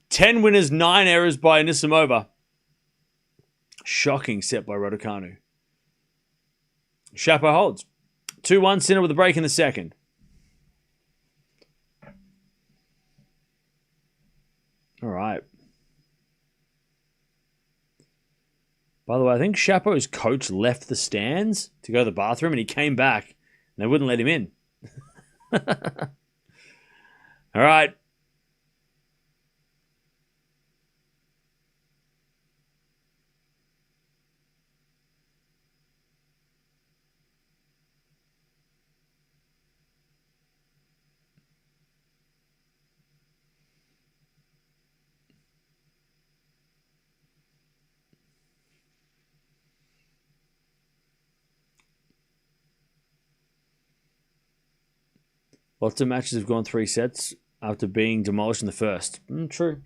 10 winners, 9 errors by Anisimova. Shocking set by Raducanu. Shapo holds. 2-1, Sinner with a break in the second. All right. By the way, I think Shapo's coach left the stands to go to the bathroom and he came back and they wouldn't let him in. All right. Lots of matches have gone 3 sets after being demolished in the first. True.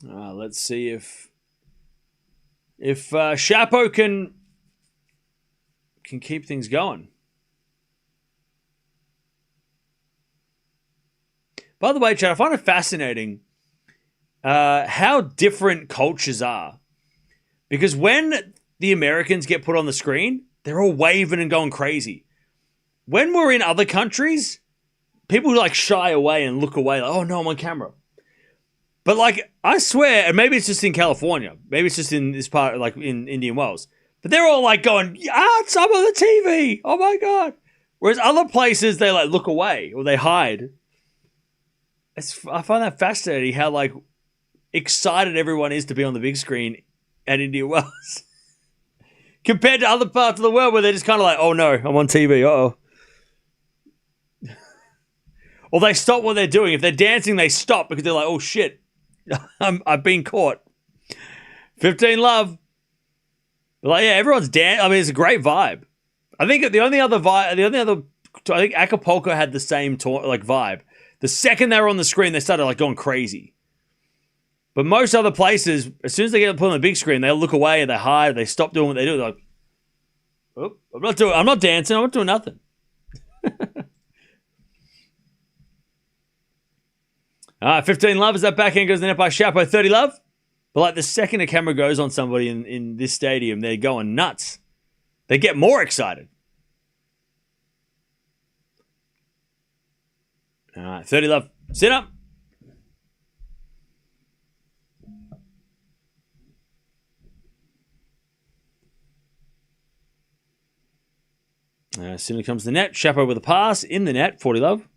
Let's see if Shapo can keep things going. By the way, Chad, I find it fascinating how different cultures are. Because when the Americans get put on the screen, they're all waving and going crazy. When we're in other countries, people like shy away and look away. Like, oh no, I'm on camera. But like, I swear, and maybe it's just in California. Maybe it's just in this part, like in Indian Wells. But they're all like going, it's up on the TV. Oh my God. Whereas other places, they like look away or they hide. I find that fascinating how like excited everyone is to be on the big screen at Indian Wells compared to other parts of the world where they're just kind of like, oh no, I'm on TV. Uh-oh. Or they stop what they're doing. If they're dancing, they stop because they're like, oh shit, I've been caught. 15 love. But like, yeah, everyone's dancing. I mean, it's a great vibe. I think the only other vibe, I think Acapulco had the same vibe. The second they were on the screen, they started going crazy. But most other places, as soon as they get put on the big screen, they look away, they hide, they stop doing what they do. They're like, oh, I'm not dancing, I'm not doing nothing. All right, 15 love as that backhand goes in the net by Shapo. 30 love. But the second a camera goes on somebody in this stadium, they're going nuts. They get more excited. All right, 30 love. Sit up. Sinner comes to the net. Shapo with a pass in the net. 40 love.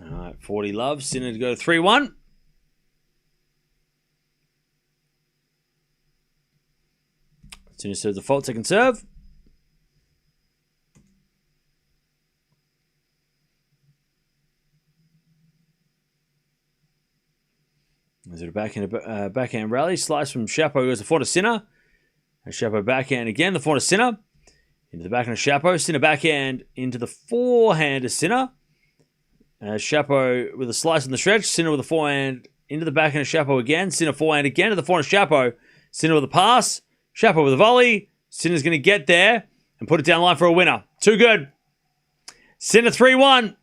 All right, 40 love. Sinner to go 3-1. Sinner serves the fault, second serve. Is it a backhand rally? Slice from Shapo goes to forehand to Sinner. And Shapo backhand again, the forehand to Sinner. Into the backhand of Shapo. Sinner backhand into the forehand to Sinner. Shapo with a slice on the stretch. Sinner with a forehand into the backhand of Shapo again. Sinner forehand again to the forehand of Shapo. Sinner with a pass. Shapo with a volley. Sinner's going to get there and put it down the line for a winner. Too good. Sinner 3-1.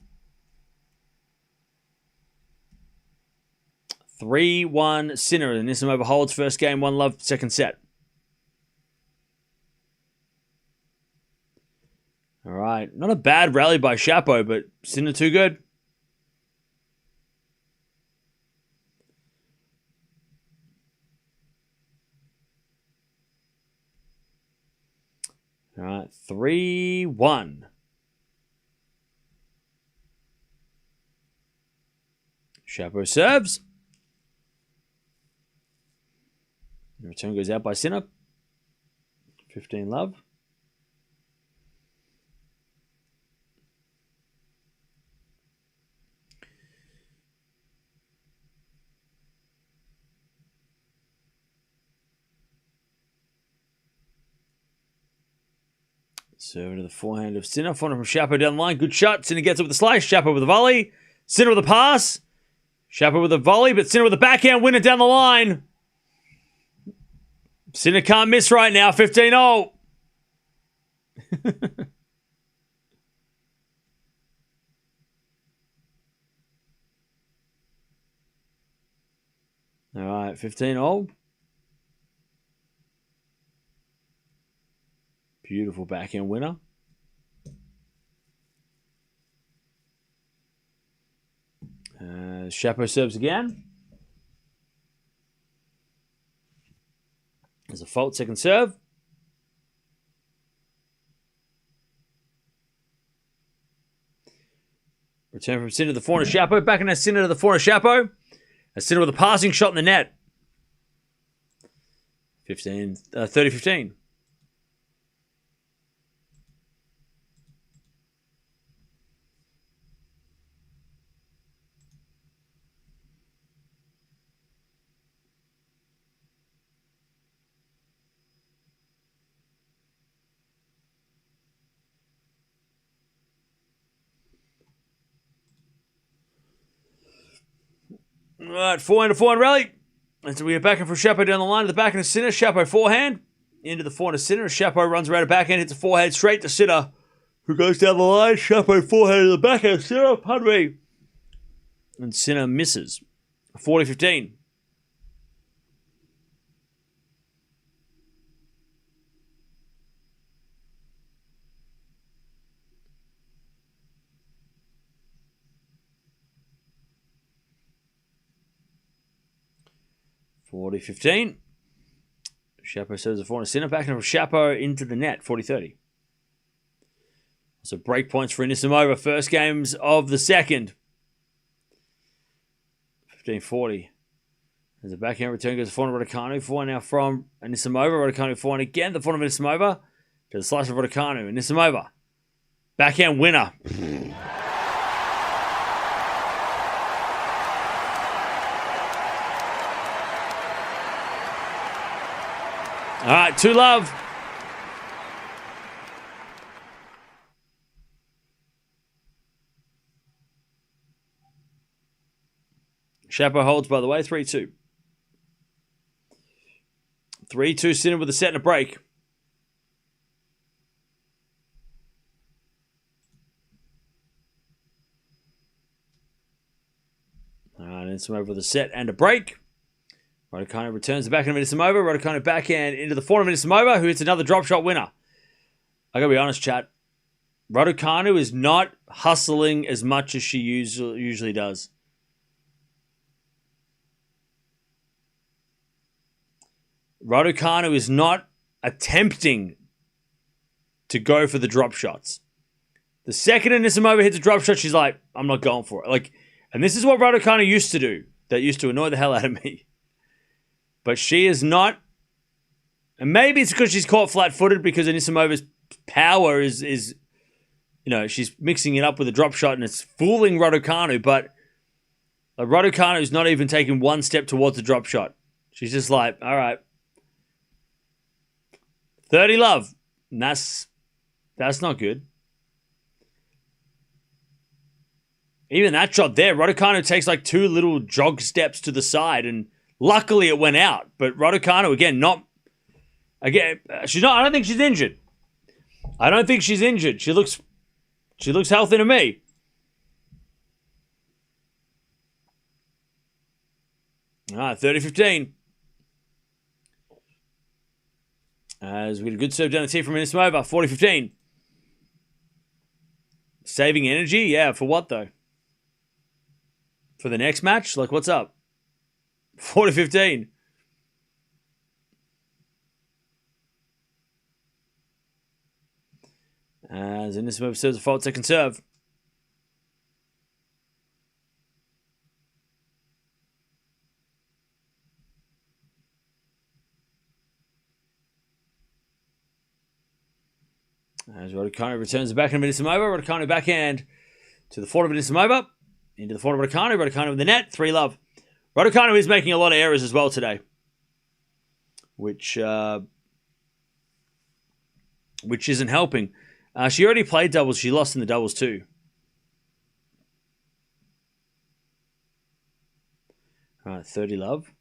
3-1 Sinner. And Anisimova holds first game, 1 love, second set. All right. Not a bad rally by Shapo, but Sinner too good. All right, 3-1. Shapo serves. The return goes out by Sinner. 15 love. Serve to the forehand of Sinner. Forehand from Shapo down the line. Good shot. Sinner gets it with a slice. Shapo with a volley. Sinner with a pass. Shapo with a volley, but Sinner with a backhand winner down the line. Sinner can't miss right now. 15-0. All right, 15-0. Beautiful backhand winner. Shapo serves again. There's a fault, second serve. Return from Sinner to the forehand of Shapo. Back in Sinner to the forehand of Shapo. A Sinner with a passing shot in the net. 30-15. All right, forehand to forehand rally. And so we get back in from Shapo down the line to the backhand of Sinner. Shapo forehand. Into the forehand of Sinner. Shapo runs around the backhand, hits a forehand straight to Sinner, who goes down the line. Shapo forehand to the backhand of Sinner. Pardon me. And Sinner misses. 40-15. Shapo serves the forehand Sinner. Backhand from Shapo into the net. 40-30. So break points for Anisimova. First games of the second. 15-40. As a backhand return goes to forehand of Raducanu. Forehand now from Anisimova. Raducanu forehand again. The forehand of Anisimova. To the slice of Raducanu. Anisimova. Backhand winner. All right, 2-love. Shapo holds, by the way, 3-2. 3-2 Sinner with a set and a break. All right, Anisimova with a set and a break. Raducanu returns the backhand of Anisimova. Raducanu backhand into the forehand of Anisimova, who hits another drop shot winner. I gotta be honest, chat. Raducanu is not hustling as much as she usually does. Raducanu is not attempting to go for the drop shots. The second Anisimova hits a drop shot, she's like, I'm not going for it. And this is what Raducanu used to do. That used to annoy the hell out of me. But she is not. And maybe it's because she's caught flat-footed because Anisimova's power is she's mixing it up with a drop shot and it's fooling Raducanu. But Raducanu's not even taking one step towards the drop shot. She's just like, all right. 30-love. And that's not good. Even that shot there, Raducanu takes like 2 little jog steps to the side, and luckily it went out. But Raducanu, she's not. I don't think she's injured. She looks healthy to me. All right, 30-15. As we get a good serve down the tee from Anisimova, 40-15. Saving energy? Yeah, for what though? For the next match? Like, what's up? 40-15. As Anisimova serves a fault second serve. As Raducanu returns the backhand of Anisimova. Raducanu backhand to the forehand of Anisimova. Into the forehand of Raducanu. Raducanu in the net. 3-love. Raducanu is making a lot of errors as well today. Which isn't helping. She already played doubles. She lost in the doubles too. All right, 30-love.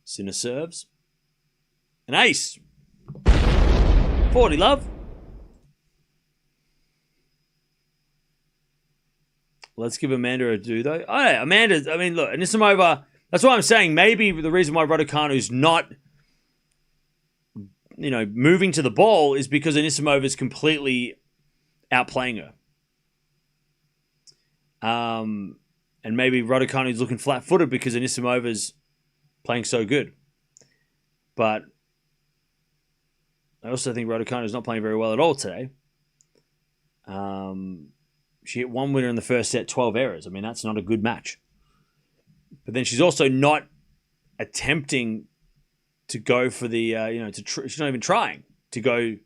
Sinner serves. An ace. 40-love. Let's give Amanda a do, though. Oh, yeah, Amanda, I mean, look, Anisimova, that's what I'm saying. Maybe the reason why Raducanu's not, moving to the ball is because Anisimova is completely outplaying her. And maybe Raducanu's looking flat-footed because Anisimova's playing so good. But I also think Raducanu's not playing very well at all today. She hit one winner in the first set, 12 errors. I mean, that's not a good match. But then she's also not attempting to go for the, she's not even trying to go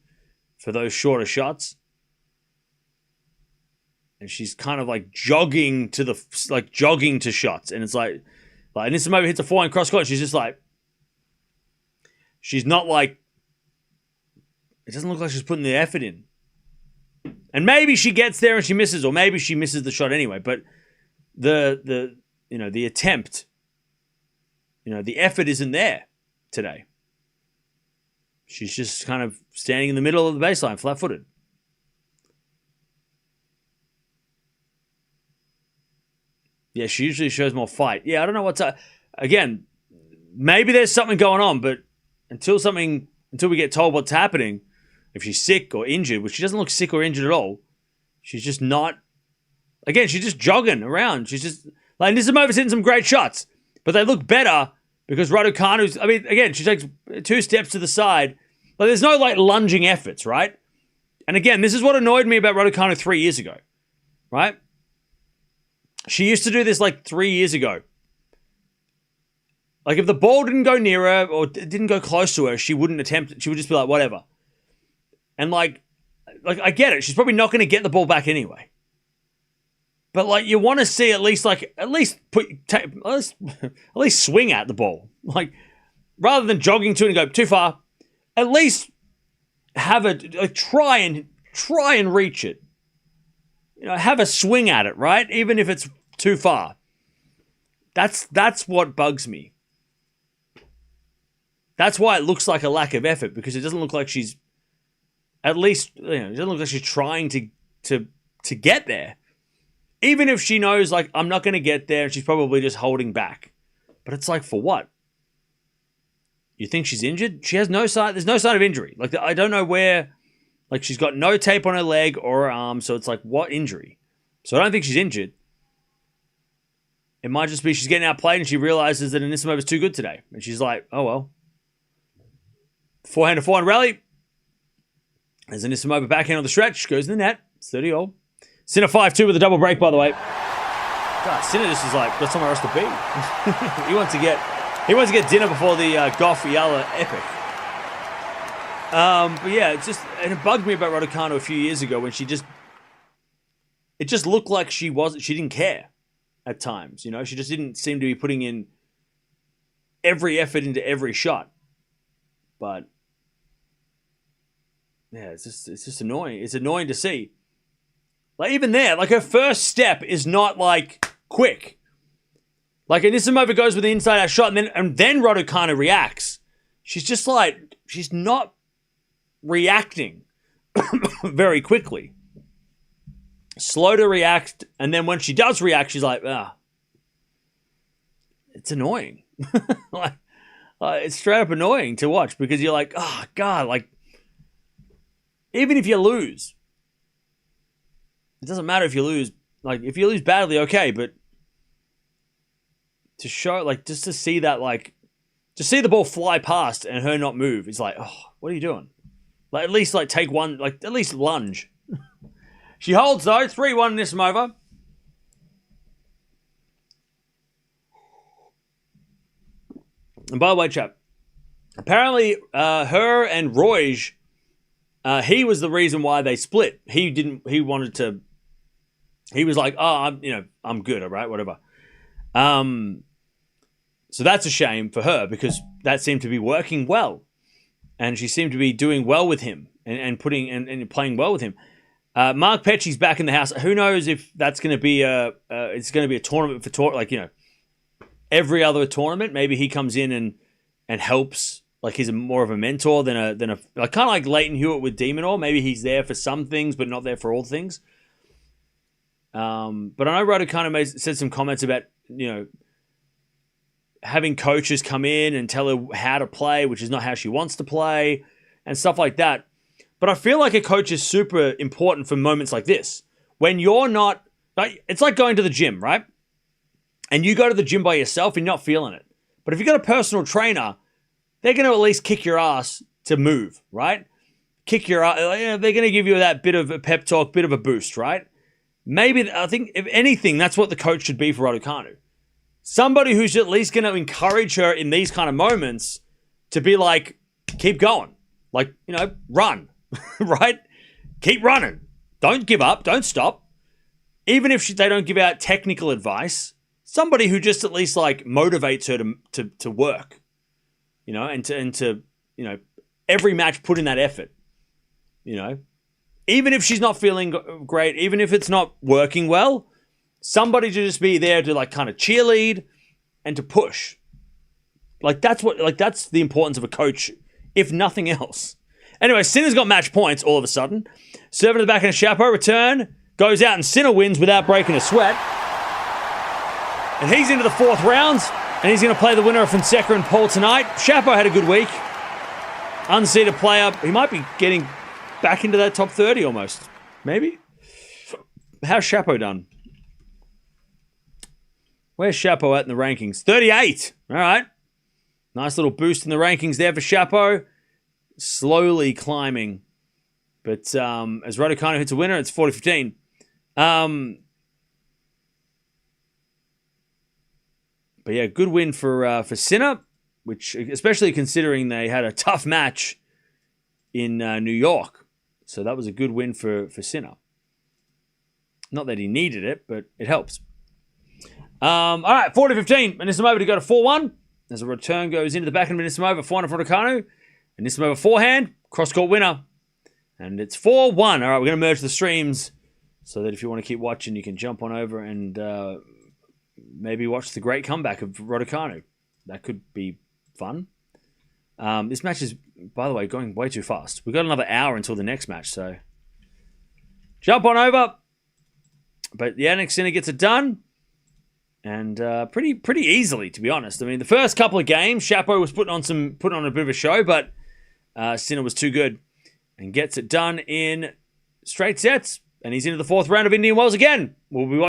for those shorter shots. And she's kind of like jogging to shots. And it's like Anisimova hits a forehand cross court. She's just like, she's not like, it doesn't look like she's putting the effort in. And maybe she gets there and she misses, or maybe she misses the shot anyway. But the attempt, the effort isn't there today. She's just kind of standing in the middle of the baseline, flat-footed. Yeah, she usually shows more fight. Yeah, I don't know what's up. Again, maybe there's something going on, but until we get told what's happening, if she's sick or injured, which she doesn't look sick or injured at all, she's just not. Again, she's just jogging around. She's just like Anisimova's hitting some great shots, but they look better because Raducanu's. I mean, again, she takes 2 steps to the side. Like there's no like lunging efforts, right? And again, this is what annoyed me about Raducanu 3 years ago, right? She used to do this like 3 years ago. Like if the ball didn't go near her or didn't go close to her, she wouldn't attempt it. She would just be like, whatever. And like I get it. She's probably not going to get the ball back anyway. But like you want to see at least swing at the ball. Like rather than jogging to it and go too far, at least have try and reach it. Have a swing at it, right? Even if it's too far. That's what bugs me. That's why it looks like a lack of effort, because it doesn't look like she's it doesn't look like she's trying to get there. Even if she knows, like, I'm not going to get there, and she's probably just holding back. But it's like, for what? You think she's injured? She has no sign. There's no sign of injury. Like, I don't know where. Like, she's got no tape on her leg or her arm, so it's like, what injury? So I don't think she's injured. It might just be she's getting outplayed and she realizes that Anisimova is too good today. And she's like, oh, well. Forehand to forehand rally. As Anisimova backhand on the stretch. Goes in the net. It's 30-all. Sinner 5-2 with a double break, by the way. God, Sinner just is like, got somewhere else to be. He wants to get dinner before the Gauff Eala epic. But yeah, it bugged me about Raducanu a few years ago when it just looked like she didn't care at times. She just didn't seem to be putting in every effort into every shot. But yeah, it's just annoying. It's annoying to see. Like even there, like her first step is not like quick. Like Anisimova goes with the inside out shot and then Raducanu reacts. She's just like, she's not reacting very quickly. Slow to react, and then when she does react, she's like, it's annoying. It's straight up annoying to watch because you're like, oh God, like even if you lose, it doesn't matter if you lose. Like if you lose badly, okay, but to show, like, just to see that, like, to see the ball fly past and her not move, it's like, oh, what are you doing? Like, at least, like, take one, like, at least lunge. She holds, though, 3-1 Anisimova. And by the way, chap, apparently her and Roige, he was the reason why they split. He was like, oh, I'm good, all right, whatever. So that's a shame for her because that seemed to be working well. And she seemed to be doing well with him and playing well with him. Mark Petchey's back in the house. Who knows if that's going to be it's going to be a tournament for every other tournament. Maybe he comes in and helps, like he's more of a mentor than a like, kind of like Leighton Hewitt with Demonor. Maybe he's there for some things, but not there for all things. But I know Raducanu said some comments about, having coaches come in and tell her how to play, which is not how she wants to play, and stuff like that. But I feel like a coach is super important for moments like this. When you're not, like, it's like going to the gym, right? And you go to the gym by yourself and you're not feeling it. But if you've got a personal trainer, they're going to at least kick your ass to move, right? Kick your ass. They're going to give you that bit of a pep talk, bit of a boost, right? Maybe, I think, if anything, that's what the coach should be for Raducanu. Somebody who's at least going to encourage her in these kind of moments to be like, keep going. Like, run, right? Keep running. Don't give up. Don't stop. Even if they don't give out technical advice, somebody who just at least like motivates her to work, and to every match put in that effort, even if she's not feeling great, even if it's not working well, somebody to just be there to like kind of cheerlead and to push. Like that's the importance of a coach, if nothing else. Anyway, Sinner's got match points all of a sudden. Serving to the back of Shapo, return, goes out and Sinner wins without breaking a sweat. And he's into the fourth round, and he's going to play the winner of Fonseca and Paul tonight. Shapo had a good week. Unseeded player. He might be getting back into that top 30 almost. Maybe? How's Shapo done? Where's Shapo at in the rankings? 38. All right. Nice little boost in the rankings there for Shapo. Slowly climbing. But as Raducanu hits a winner, it's 40-15. But yeah, good win for Sinner, which especially considering they had a tough match in New York. So that was a good win for Sinner. Not that he needed it, but it helps. All right, 40-15. Anisimova to go to 4-1. As a return goes into the back of Anisimova, forehand of Raducanu. Anisimova forehand, cross-court winner. And it's 4-1. All right, we're going to merge the streams so that if you want to keep watching, you can jump on over and maybe watch the great comeback of Raducanu. That could be fun. This match is, by the way, going way too fast. We've got another hour until the next match, so jump on over. But Jannik Sinner gets it done. And pretty easily, to be honest. I mean, the first couple of games, Shapo was putting on a bit of a show, but Sinner was too good and gets it done in straight sets. And he's into the fourth round of Indian Wells again. We'll be watching.